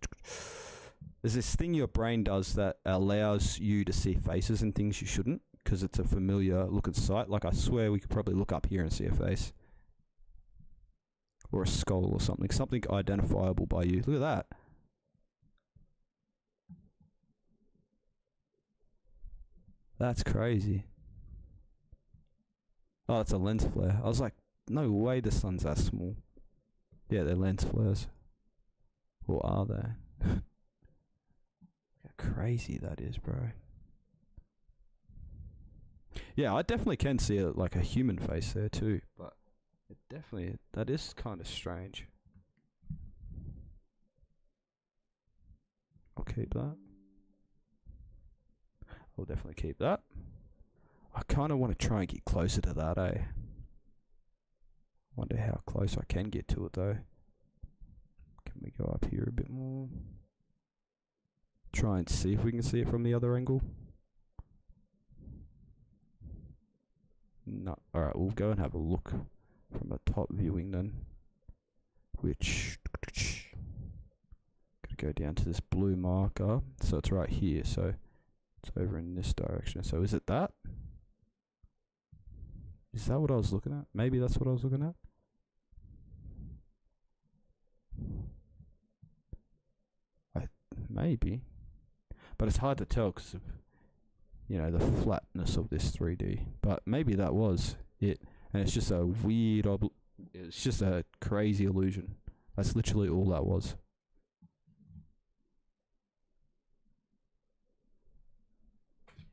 S1: thing your brain does that allows you to see faces and things you shouldn't, because it's a familiar looking sight. Like I swear we could probably look up here and see a face. Or a skull or something. Something identifiable by you. Look at that. That's crazy. Oh, it's a lens flare. I was like, no way the sun's that small. Yeah, they're lens flares. Or are they? How crazy that is, bro. Yeah, I definitely can see like a human face there too, but it definitely, that is kind of strange. I'll keep that. I'll definitely keep that. I kind of want to try and get closer to that, eh? Wonder how close I can get to it though. Can we go up here a bit more? Try and see if we can see it from the other angle. No. Alright, we'll go and have a look from a top viewing then. Which gotta go down to this blue marker. So it's right here, so it's over in this direction. So is it that? Is that what I was looking at? Maybe that's what I was looking at. Maybe. But it's hard to tell because of, you know, the flatness of this 3D. But maybe that was it. And it's just a weird, it's just a crazy illusion. That's literally all that was.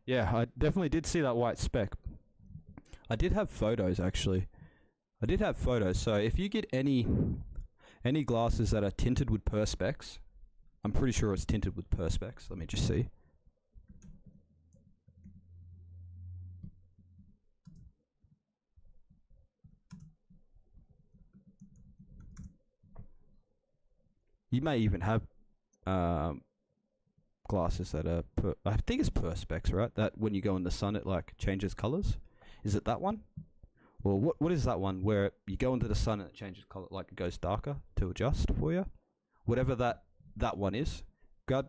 S1: Yeah, I definitely did see that white speck. I did have photos, actually. I did have photos. So if you get any glasses that are tinted with perspex, I'm pretty sure it's tinted with perspex. Let me just see. You may even have glasses that are, I think it's perspex, right? That when you go in the sun, it like changes colors. Is it that one? Or what is that one where you go into the sun and it changes color, like it goes darker to adjust for you? Whatever that one is, get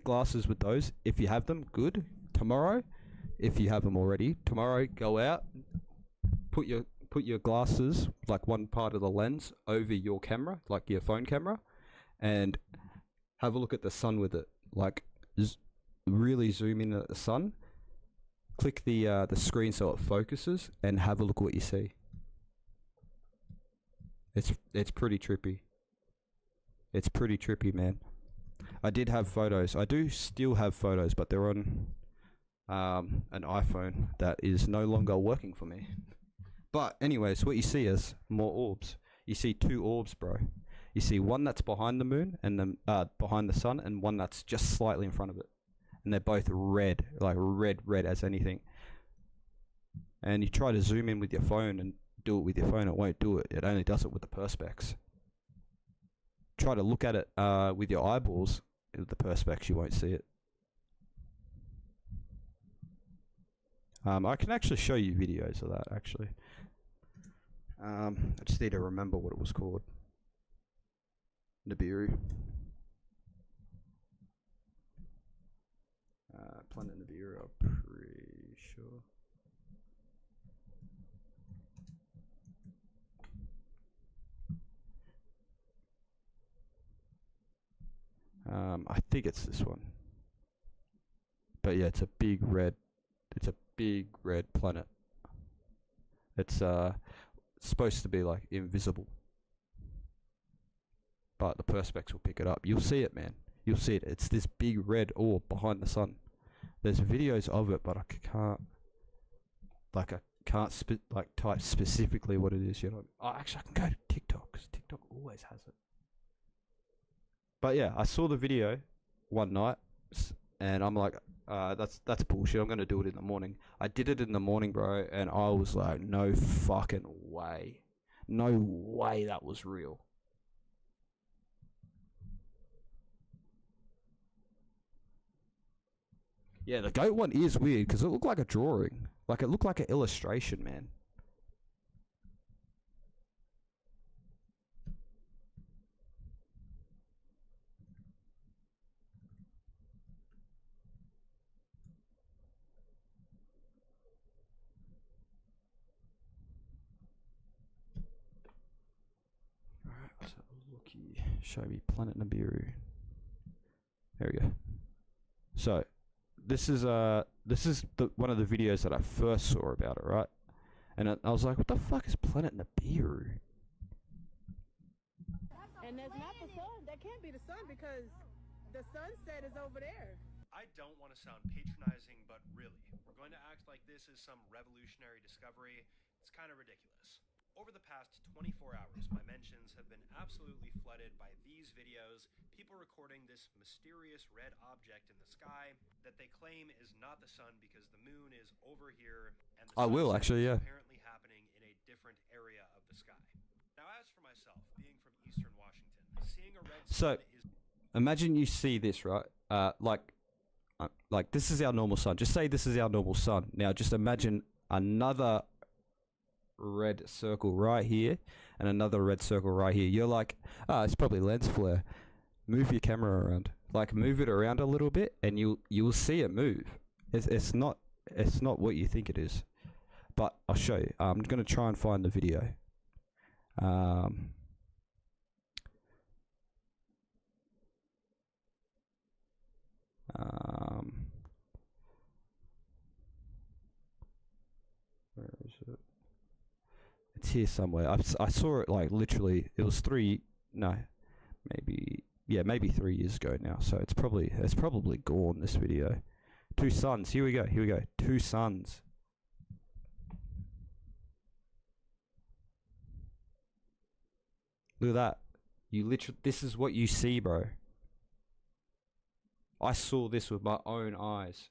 S1: glasses with those. If you have them, good. Tomorrow, if you have them already, tomorrow go out, put your glasses, like one part of the lens, over your camera, like your phone camera, and have a look at the sun with it. Like really zoom in at the sun. Click the screen so it focuses, and have a look at what you see. It's pretty trippy. It's pretty trippy, man. I did have photos. I do still have photos, but they're on an iPhone that is no longer working for me. But anyways, what you see is more orbs. You see two orbs, bro. You see one that's behind the moon and then behind the sun, and one that's just slightly in front of it. And they're both red, like red as anything. And you try to zoom in with your phone and do it with your phone, it won't do it. It only does it with the perspex. Try to look at it with your eyeballs, with the perspex, you won't see it. I can actually show you videos of that, actually. I just need to remember what it was called. Nibiru. Planet Nibiru, I'm pretty sure. I think it's this one. But yeah, it's a big red planet. It's supposed to be like invisible. But the perspex will pick it up. You'll see it, man. You'll see it. It's this big red orb behind the sun. There's videos of it, but I can't type specifically what it is. You know. Oh, actually, I can go to TikTok because TikTok always has it. But yeah, I saw the video one night, and I'm like, that's bullshit. I'm gonna do it in the morning. I did it in the morning, bro, and I was like, no fucking way, no way that was real. Yeah, the goat one is weird because it looked like a drawing. Like it looked like an illustration, man. Alright, let's have a looky. Show me Planet Nibiru. There we go. So, this is one of the videos that I first saw about it, right? And I was like, what the fuck is Planet Nibiru?
S13: And that's not the sun. That can't be the sun because the sunset is over there.
S14: I don't want to sound patronizing, but really, we're going to act like this is some revolutionary discovery. It's kind of ridiculous. Over the past 24 hours, my mentions have been absolutely flooded by these videos, people recording this mysterious red object in the sky that they claim is not the sun because the moon is over here and the
S1: I will actually, yeah.
S14: apparently happening in a different area of the sky. Now, as for myself, being from Eastern Washington, seeing a red sun is...
S1: Imagine you see this, right? Like this is our normal sun. Just say this is our normal sun. Now, just imagine another red circle right here and another red circle right here. You're like, it's probably lens flare. Move your camera around. Like, move it around a little bit, and you'll see it move. It's not what you think it is. But I'll show you. I'm gonna try and find the video. Where is it? It's here somewhere. I saw it like literally. It was maybe 3 years ago now. So it's probably gone. This video. Two suns. Here we go. Two suns. Look at that. This is what you see, bro. I saw this with my own eyes.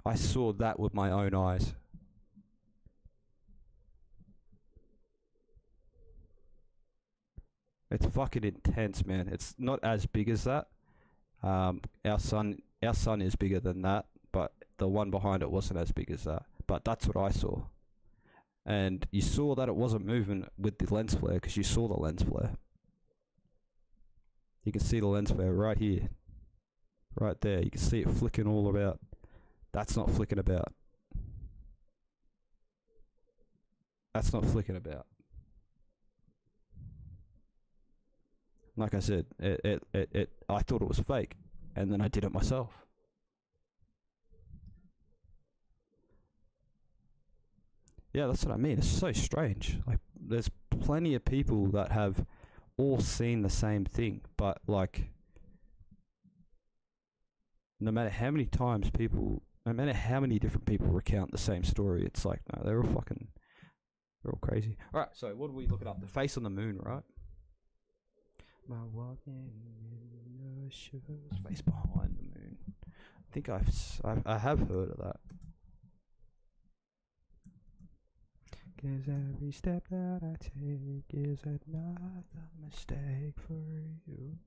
S1: I saw that with my own eyes. It's fucking intense, man. It's not as big as that. Our sun is bigger than that, but the one behind it wasn't as big as that. But that's what I saw. And you saw that it wasn't moving with the lens flare because you saw the lens flare. You can see the lens flare right here. Right there. You can see it flicking all about. That's not flicking about. That's not flicking about. Like I said, I thought it was fake, and then I did it myself. Yeah, that's what I mean. It's so strange. Like, there's plenty of people that have all seen the same thing, but like, no matter how many different people recount the same story, it's like, no, they're all crazy. Alright, so what are we looking up? The face on the moon, right? My walking in your shoes. Face behind the moon. I think I have heard of that. 'Cause every step that I take is another mistake for you.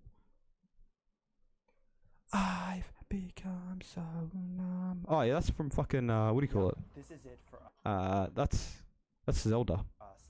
S1: I've become so numb. Oh yeah, that's from fucking what do you call it?
S15: This is it for us.
S1: That's Zelda.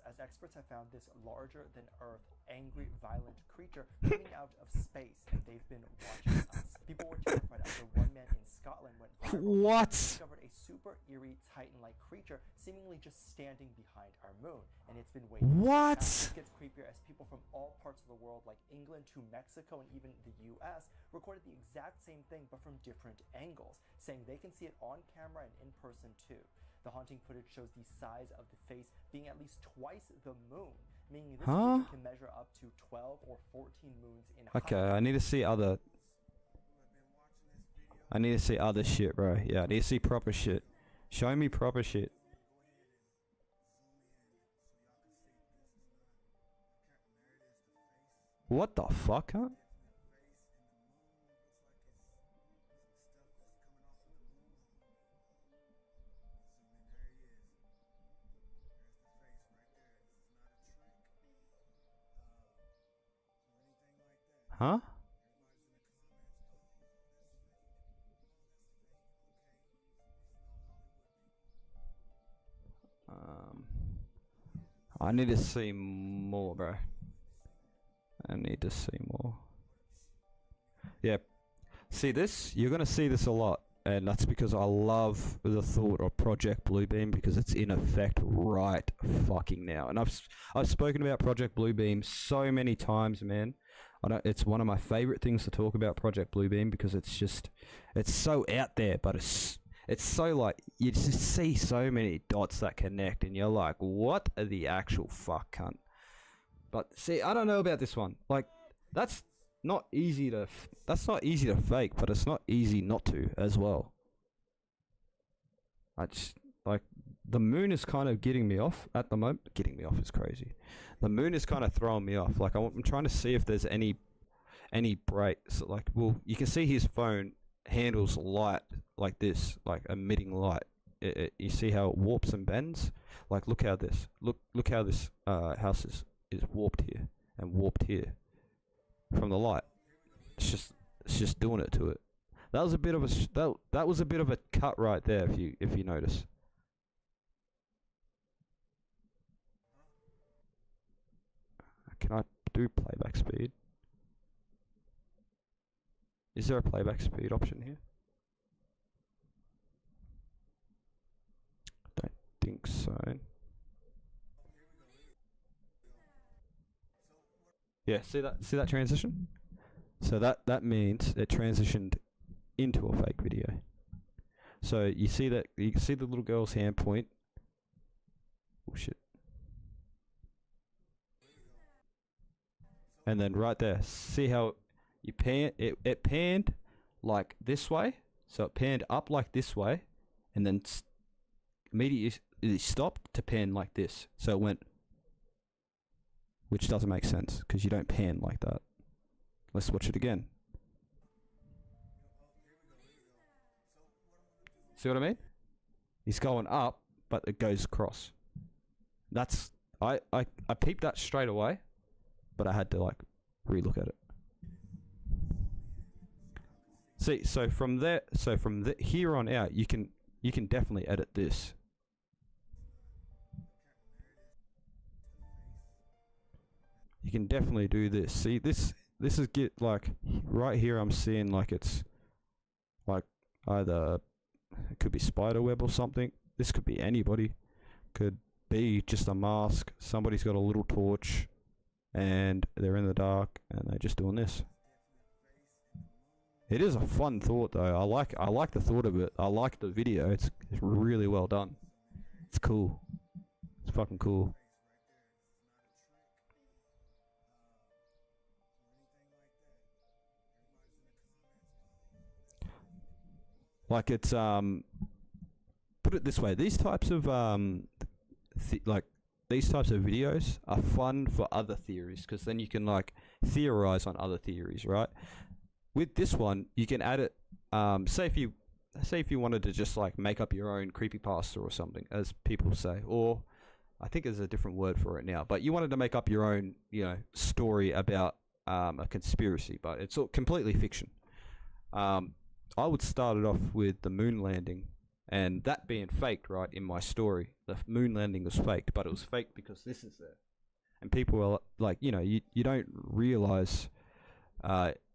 S15: As experts have found this larger than Earth, angry, violent creature coming out of space, and they've been watching us. People were terrified after one man in Scotland went viral.
S1: What?
S15: He discovered a super eerie Titan-like creature seemingly just standing behind our moon, and it's been waiting.
S1: What?
S15: This gets creepier as people from all parts of the world, like England to Mexico and even the U.S., recorded the exact same thing but from different angles, saying they can see it on camera and in person too. The haunting footage shows the size of the face being at least twice the moon, meaning this creature can measure up to 12 or 14 moons in height.
S1: Okay, I need to see other shit, bro. Yeah, I need to see proper shit. Show me proper shit. What the fuck, huh? Huh? I need to see more, bro. I need to see more. Yeah. See this? You're gonna see this a lot. And that's because I love the thought of Project Bluebeam because it's in effect right fucking now. And I've spoken about Project Bluebeam so many times, man. It's one of my favorite things to talk about Project Bluebeam because it's so out there, but it's so like you just see so many dots that connect, and you're like, what the actual fuck, cunt? But see, I don't know about this one. Like that's not easy to fake, but it's not easy not to as well. I just like the moon is kind of getting me off at the moment. Getting me off is crazy. The moon is kind of throwing me off. Like I'm trying to see if there's any breaks. Like, well, you can see his phone handles light like this, like emitting light. You see how it warps and bends? Like look how this house is warped here and warped here from the light. It's just doing it to it. That was a bit of a that was a bit of a cut right there if you notice. Can I do playback speed? Is there a playback speed option here? Don't think so. Yeah, see that transition? So that means it transitioned into a fake video. So you see the little girl's hand point. Oh shit. And then right there, see how you pan it panned like this way. So it panned up like this way, and then immediately it stopped to pan like this. So it went, which doesn't make sense because you don't pan like that. Let's watch it again. See what I mean? He's going up, but it goes across. That's I peeped that straight away, but I had to like relook at it. See, so from here on out, you can definitely edit this. You can definitely do this. See, this is like right here. I'm seeing like it's like either it could be spider web or something. This could be anybody. Could be just a mask. Somebody's got a little torch, and they're in the dark, and they're just doing this. It is a fun thought though. I like the thought of it. I like the video. It's really well done. It's cool. It's fucking cool. Like it's put it this way, these types of these types of videos are fun for other theories because then you can like theorize on other theories, right? With this one, you can add it. Say if you wanted to just like make up your own creepypasta or something, as people say, or I think there's a different word for it now. But you wanted to make up your own, story about a conspiracy, but it's all completely fiction. I would start it off with the moon landing, and that being faked, right? In my story, the moon landing was faked, but it was faked because this is there, and people are like, you don't realize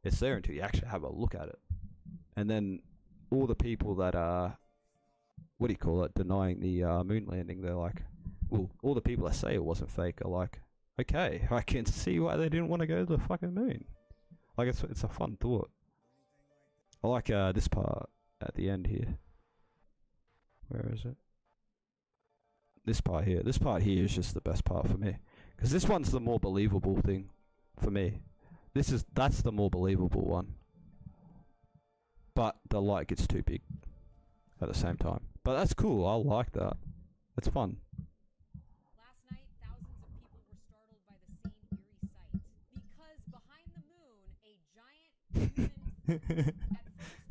S1: it's there until you actually have a look at it. And then all the people that are, denying the moon landing, they're like, well, all the people that say it wasn't fake are like, okay, I can see why they didn't want to go to the fucking moon. Like, it's a fun thought. I like this part at the end here. Where is it? This part here. This part here is just the best part for me. Because this one's the more believable thing for me. That's the more believable one. But the light gets too big at the same time. But that's cool. I like that. It's fun.
S16: Last night, thousands of people were startled by the same eerie sight. Because behind the moon, a giant human... At first,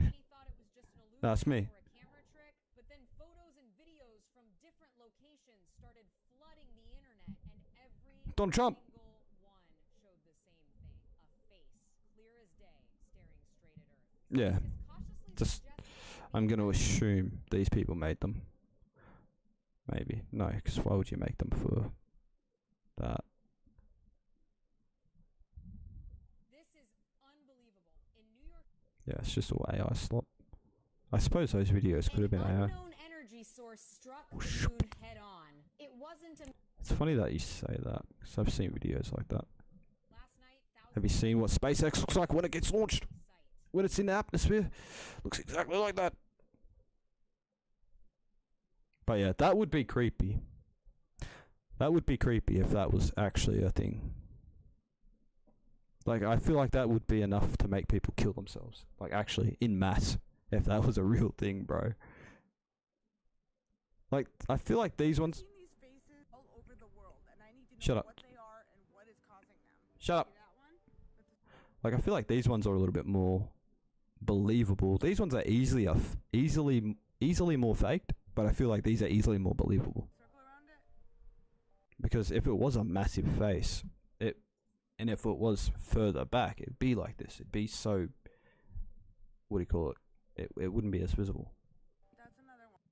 S16: many thought it was just an illusion
S1: That's me.
S16: or a camera trick, but then photos and videos from different locations started flooding the internet, and every
S1: Donald Trump.
S16: single one showed the same thing. A face, clear as day, staring straight at Earth.
S1: Yeah.
S16: Scientists cautiously
S1: Just,
S16: suggest that
S1: I'm going to assume these people made them. Maybe. No, because why would you make them for that.
S16: This is unbelievable. In New York,
S1: Yeah, it's just all AI slop. I suppose those videos could have been AI.
S16: unknown energy source struck the moon head on. It wasn't a
S1: It's funny that you say that, because I've seen videos like that.
S16: last night.
S1: Have you seen what SpaceX looks like when it gets launched? When it's in the atmosphere? Looks exactly like that. But yeah, that would be creepy. That would be creepy if that was actually a thing. Like, I feel like that would be enough to make people kill themselves. Like, actually, in mass. If that was a real thing, bro. Like, I feel like these ones... Shut up. Shut up. Like, I feel like these ones are a little bit more believable. These ones are easily more faked, but I feel like these are easily more believable. Because if it was a massive face, and if it was further back, it'd be like this. It'd be so... What do you call it? It wouldn't be as visible.
S13: That's another one.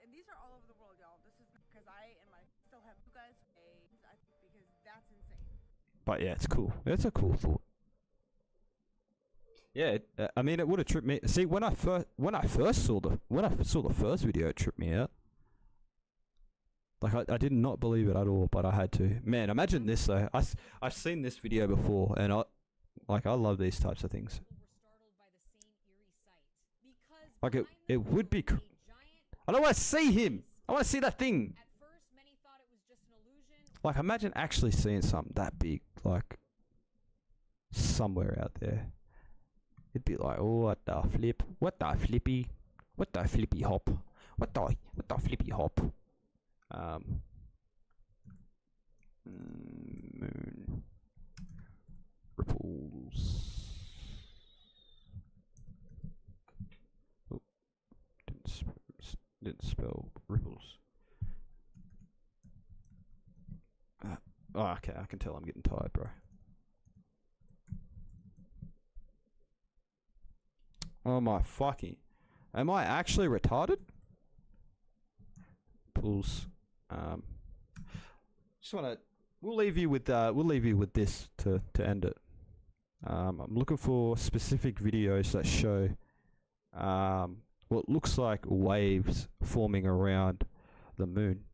S13: And these are all over the world, y'all. This is because I still have you guys because that's insane.
S1: But yeah, it's cool. It's a cool thought. Yeah, I mean, it would have tripped me. See, when I first saw the first video, it tripped me out. Like, I did not believe it at all, but I had to. Man, imagine this though. I've seen this video before, and I love these types of things. Like, it would be... I don't want to see him! I want to see that thing! Like, imagine actually seeing something that big, like, somewhere out there. It'd be like, oh, what the flip? What the flippy? What the flippy hop? What the flippy hop? Moon. Ripples. Oh, didn't spell ripples. Oh, okay, I can tell I'm getting tired, bro. Oh my fucking... Am I actually retarded? Pulls. Just wanna... We'll leave you with this to end it. I'm looking for specific videos that show what looks like waves forming around the moon.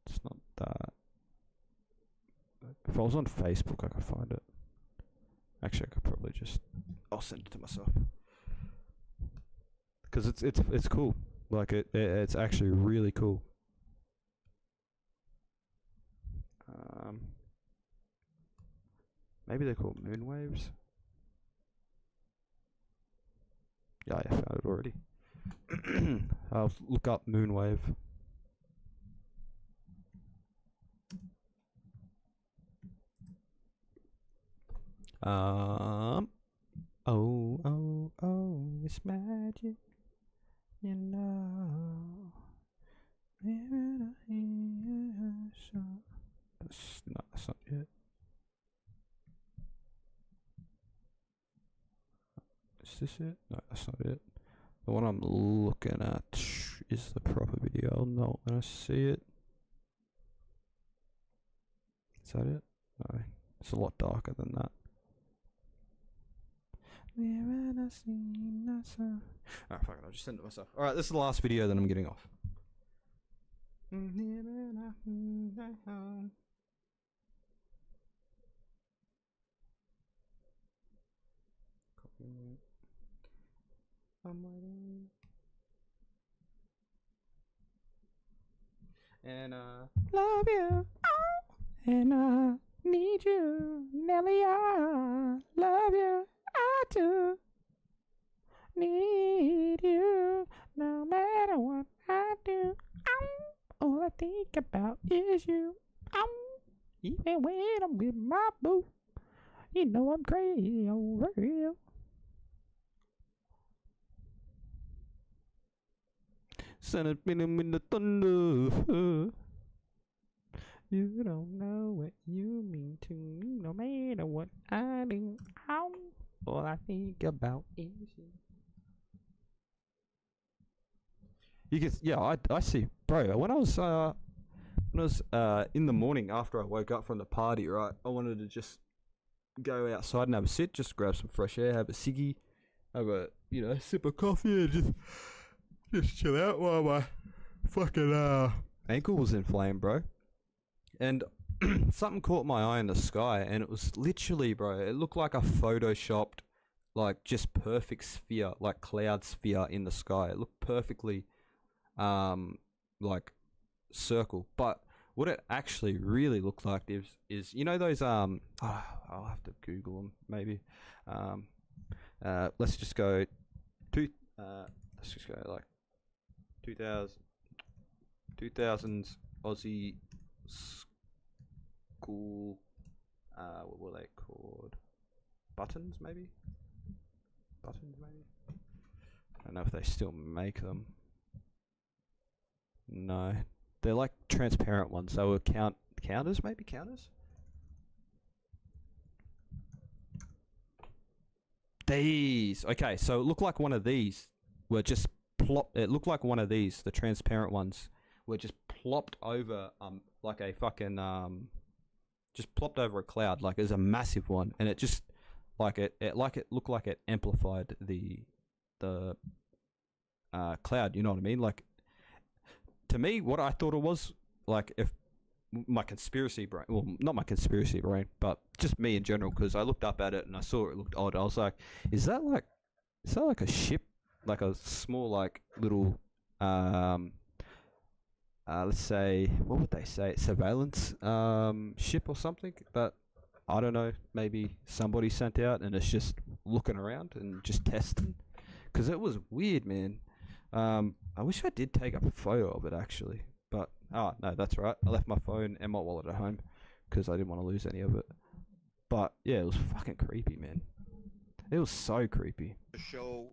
S1: It's not that. If I was on Facebook, I could find it. Actually, I could probably just... I'll send it to myself. Because it's cool. Like, it's actually really cool. Maybe they're called moon waves. Yeah, I found it already. I'll look up moon wave. Oh, oh, oh, it's magic, you know. That's not it. Is this it? No, that's not it. The one I'm looking at is the proper video. I'll know when I see it. Is that it? No, it's a lot darker than that. Alright, fuck it, I'll just send it myself. Alright, this is the last video, then I'm getting off. I'm waiting. And love you, oh, and I need you, Nelly. I love you, I do need you, no matter what I do. All I think about is you. Even when I'm with my boo, you know I'm crazy over you. Send it in the thunder. You don't know what you mean to me, no matter what I do. All I think about is you. You can, yeah, I see, bro. When I was in the morning after I woke up from the party, right, I wanted to just go outside and have a sit, just grab some fresh air, have a ciggy, have a sip of coffee, and just chill out while my fucking ankle was inflamed, bro. And something caught my eye in the sky, and it was literally, bro, it looked like a photoshopped, like, just perfect sphere, like cloud sphere in the sky. It looked perfectly like circle, but what it actually really looked like is you know those I'll have to Google them maybe. Let's just go let's just go like 2000s Aussie school, what were they called? Buttons maybe. I don't know if they still make them. No, they're like transparent ones. They were counters, maybe counters. These, okay. So it looked like one of these were just plopped. It looked like one of these, the transparent ones, were just plopped over like a fucking just plopped over a cloud. Like there's a massive one, and it just like it looked like it amplified the cloud. You know what I mean? Like. To me, what I thought it was, like, if my conspiracy brain, well, not my conspiracy brain, but just me in general, because I looked up at it and I saw it looked odd. I was like, is that like a ship, like a small, like, little, let's say, what would they say, surveillance ship or something that, I don't know, maybe somebody sent out and it's just looking around and just testing, because it was weird, man. I wish I did take a photo of it actually, but no, that's right. I left my phone and my wallet at home because I didn't want to lose any of it. But yeah, it was fucking creepy, man. It was so creepy.
S17: To show,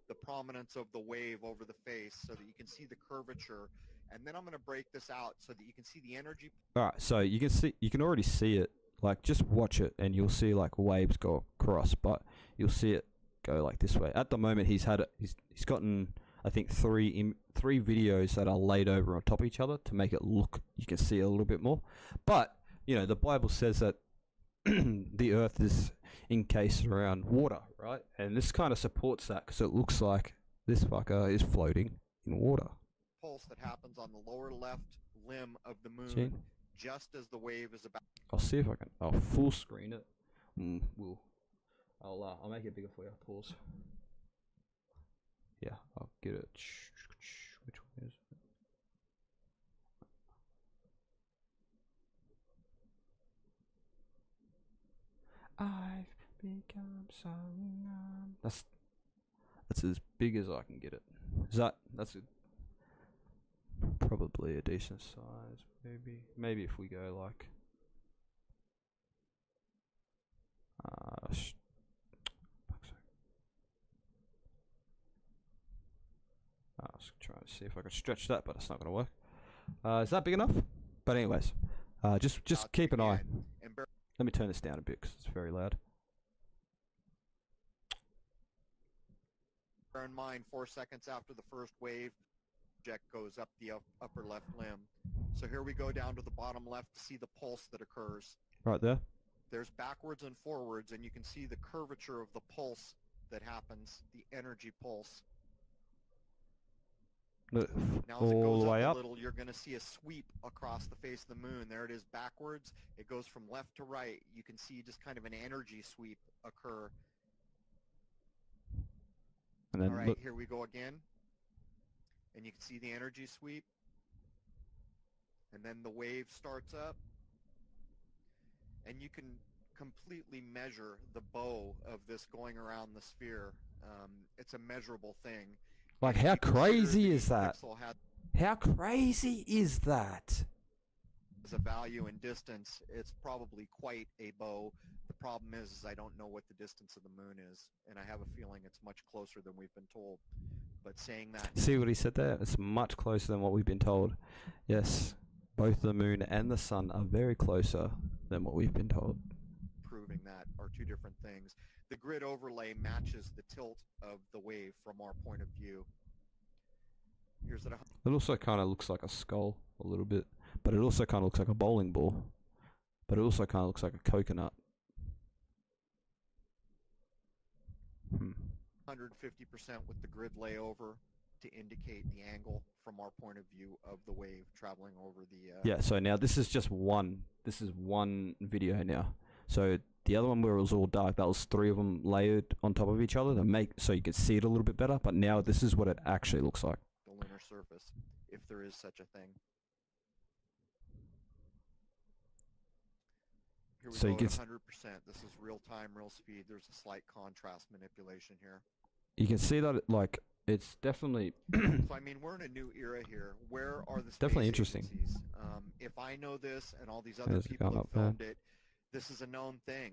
S17: the prominence of the wave over the face so that you can see the curvature, and then I'm going to break this out so that you can see the energy.
S1: All right, so you can already see it. Like, just watch it and you'll see like waves go across, but you'll see it go like this way. At the moment, he's gotten, I think, three videos that are laid over on top of each other to make it look, you can see it a little bit more. But, the Bible says that the earth is encased around water, right? And this kind of supports that because it looks like this fucker is floating in water.
S17: Pulse that happens on the lower left limb of the moon, just as the wave is about.
S1: I'll see if I can. I'll full screen it. I'll make it bigger for you. Pause. Yeah, I'll get it. Which one is it? I've become so numb. That's as big as I can get it. That's probably a decent size. Maybe if we go like. I was trying to see if I can stretch that, but it's not going to work. Is that big enough? But anyways, just keep an eye. Let me turn this down a bit because it's very loud.
S17: Bear in mind, 4 seconds after the first wave, jet goes up the upper left limb. So here we go down to the bottom left to see the pulse that occurs.
S1: Right there.
S17: There's backwards and forwards, and you can see the curvature of the pulse that happens, the energy pulse. Now, as it goes
S1: the way
S17: up
S1: up.
S17: a little, you're going to see a sweep across the face of the moon. There it is backwards. It goes from left to right. You can see just kind of an energy sweep occur.
S1: And then
S17: all right, here we go again. And you can see the energy sweep. And then the wave starts up. And you can completely measure the bow of this going around the sphere. It's a measurable thing.
S1: Like, how crazy is that? How crazy is that?
S17: As a value in distance, it's probably quite a bow. The problem is I don't know what the distance of the moon is, and I have a feeling it's much closer than we've been told. But saying that...
S1: See what he said there? It's much closer than what we've been told. Yes, both the moon and the sun are very closer than what we've been told.
S17: Proving that are two different things. The grid overlay matches the tilt of the wave from our point of view. Here's at
S1: It also kind of looks like a skull a little bit, but it also kind of looks like a bowling ball, but it also kind of looks like a coconut.
S17: 150% with the grid layover to indicate the angle from our point of view of the wave traveling over the.
S1: Yeah. So now this is just one. This is one video now. So the other one where it was all dark, that was 3 of them layered on top of each other to make so you could see it a little bit better. But now this is what it actually looks like.
S17: The lunar surface, if there is such a thing. Here we
S1: So
S17: go
S1: you can
S17: at 100%. This is real time, real speed. There's a slight contrast manipulation here.
S1: You can see that it's definitely
S17: So I mean, we're in a new era here. Where are the space
S1: definitely interesting.
S17: agencies? If I know this and all these other
S1: There's
S17: people
S1: gone
S17: have
S1: up there.
S17: filmed it, this is a known thing,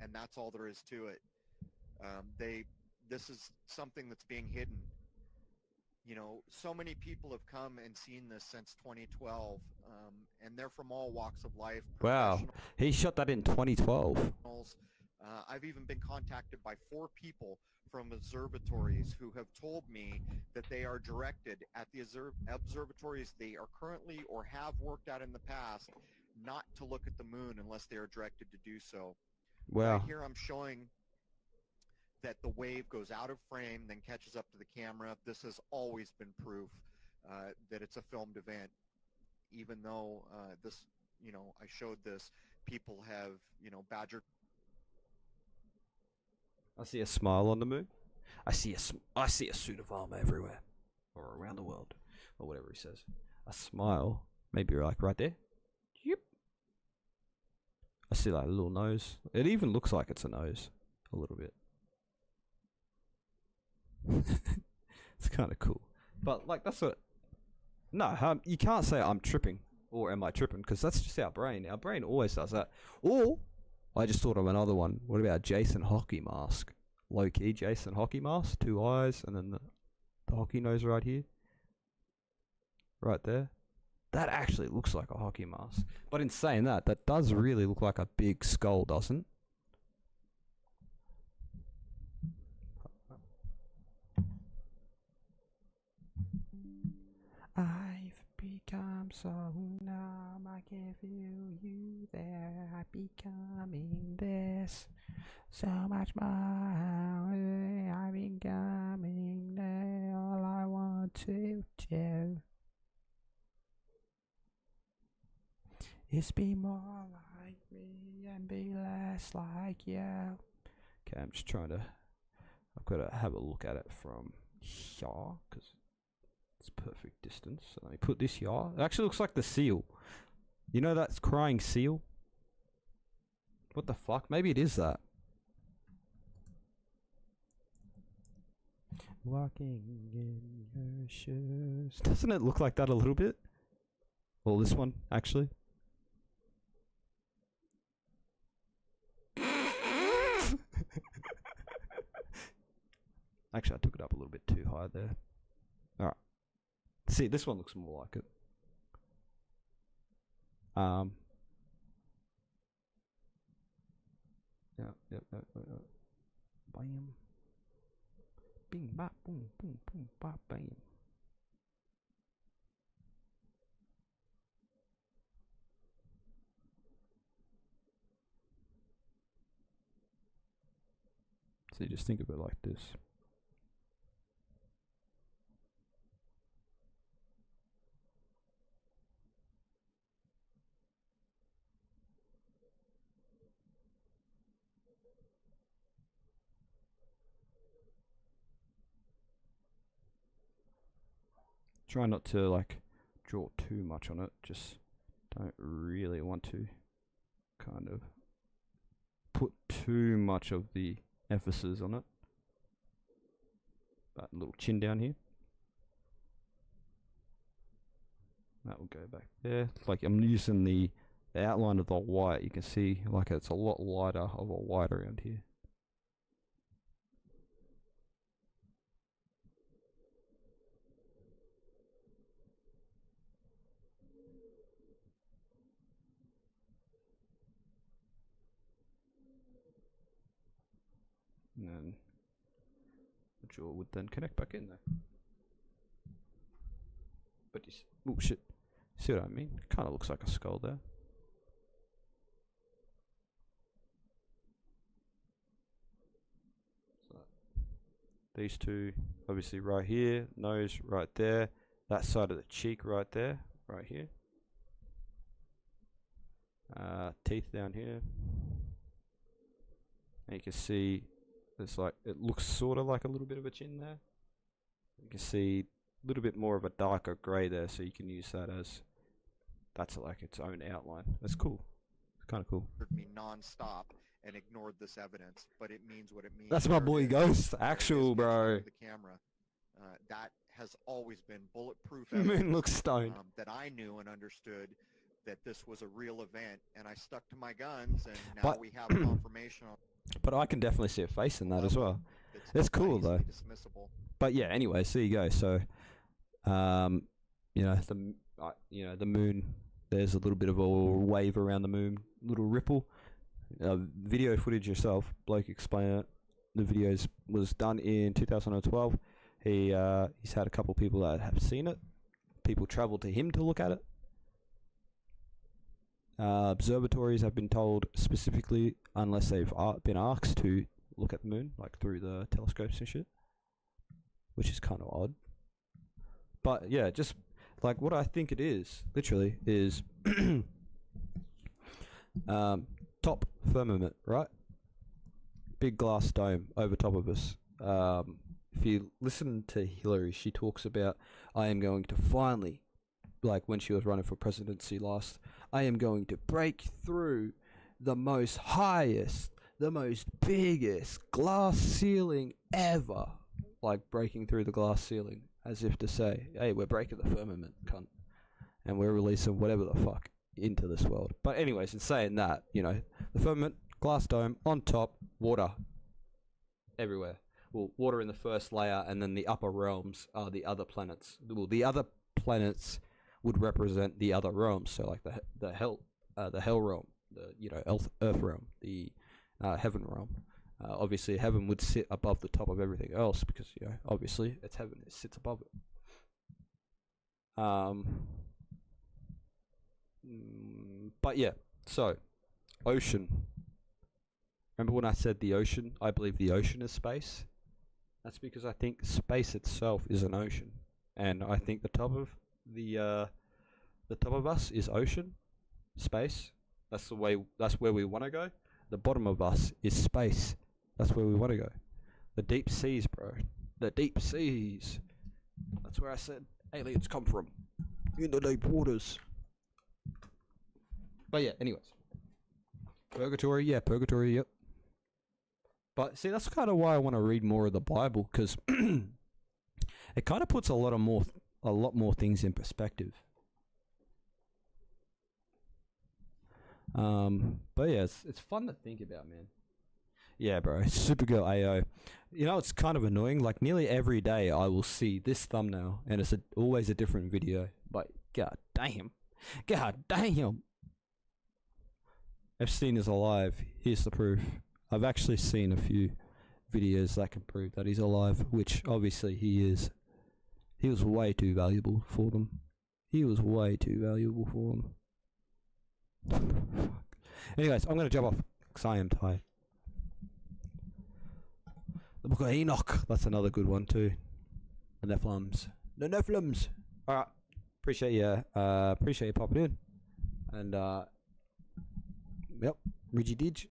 S17: and that's all there is to it. This is something that's being hidden. You know, so many people have come and seen this since 2012, and they're from all walks of life.
S1: Wow, he shot that in 2012.
S17: I've even been contacted by 4 people from observatories who have told me that they are directed at the observatories they are currently or have worked at in the past not to look at the moon unless they are directed to do so.
S1: Wow.
S17: Right here I'm showing that the wave goes out of frame, then catches up to the camera. This has always been proof that it's a filmed event. Even though this, you know, I showed this, people have, you know, badgered.
S1: I see a smile on the moon. I see a suit of armor everywhere, or around the world, or whatever he says. A smile, maybe like right there. Yep. I see like a little nose. It even looks like it's a nose, a little bit. It's kind of cool, but like that's what. No, you can't say I'm tripping or am I tripping, because that's just our brain. Our brain always does that. Or I just thought of another one. What about Jason hockey mask? Low key Jason hockey mask, 2 eyes, and then the hockey nose right here, right there. That actually looks like a hockey mask. But in saying that, that does really look like a big skull, doesn't? I've become so numb, I can feel you there. I'm becoming this, so much more. I'm becoming there, all I want to do is be more like me and be less like you. Okay, I'm just trying to, I've got to have a look at it from here, because it's perfect distance. So let me put this here. It actually looks like the seal. You know that crying seal? What the fuck? Maybe it is that. Walking in your shoes. Doesn't it look like that a little bit? Well, this one, actually. Actually, I took it up a little bit too high there. Alright. See, this one looks more like it. Yep. Bam. Bing, bop, boom, boom, boom, bop, bam. So you just think of it like this. Try not to like draw too much on it, just don't really want to kind of put too much of the emphasis on it. That little chin down here, that will go back there. Like I'm using the outline of the white, you can see like it's a lot lighter of a white around here. And then the jaw would then connect back in there. But oh shit, see what I mean? Kind of looks like a skull there. So these two, obviously right here, nose right there, that side of the cheek right there, right here. Teeth down here, and you can see there's like, it looks sort of like a little bit of a chin there. You can see a little bit more of a darker grey there, so you can use that as, that's like its own outline. That's cool. It's kind of cool.
S17: Me non-stop and ignored this evidence, but it means what it means.
S1: That's my boy Ghost,
S17: There it
S1: actual
S17: is,
S1: bro.
S17: the camera. That has always been bulletproof
S1: Moon
S17: evidence,
S1: looks stoned.
S17: that I knew and understood that this was a real event, and I stuck to my guns, and now
S1: But-
S17: we have confirmation on
S1: But I can definitely see a face in that as well. It's cool though.
S17: dismissible.
S1: But yeah, anyway, so you go. So, you know, the moon. There's a little bit of a wave around the moon, little ripple. Video footage yourself, bloke explain it. The videos was done in 2012. He's had a couple people that have seen it. People travel to him to look at it. Observatories have been told specifically, unless they've been asked to look at the moon, like through the telescopes and shit, which is kind of odd. But yeah, just like what I think it is, literally, is top firmament, right? Big glass dome over top of us. If you listen to Hillary, she talks about, I am going to finally, like when she was running for presidency last, I am going to break through the most highest, the most biggest glass ceiling ever. Like breaking through the glass ceiling, as if to say, hey, we're breaking the firmament, cunt. And we're releasing whatever the fuck into this world. But anyways, in saying that, you know, the firmament, glass dome, on top, water. Everywhere. Well, water in the first layer, and then the upper realms are the other planets. Well, the other planets would represent the other realms, so like the hell realm, the earth realm, the heaven realm. Obviously, heaven would sit above the top of everything else because obviously it's heaven; it sits above it. But yeah, so ocean. Remember when I said the ocean? I believe the ocean is space. That's because I think space itself is an ocean, and I think the top of the top of us is ocean, space. That's where we want to go. The bottom of us is space. That's where we want to go. The deep seas, bro. The deep seas. That's where I said aliens come from. In the deep waters. But yeah, anyways. Purgatory, yep. But see, that's kind of why I want to read more of the Bible, because it kind of puts a lot more things in perspective. But yeah, it's fun to think about, man. Yeah, bro, Supergirl AO. You know, it's kind of annoying. Like nearly every day, I will see this thumbnail, and it's always a different video. But god damn. Epstein is alive. Here's the proof. I've actually seen a few videos that can prove that he's alive, which obviously he is. He was way too valuable for them. Anyways, I'm going to jump off because I am tired. The Book of Enoch. That's another good one too. The Nephilims. Alright. Appreciate you popping in. And, yep. Ridgy Didge.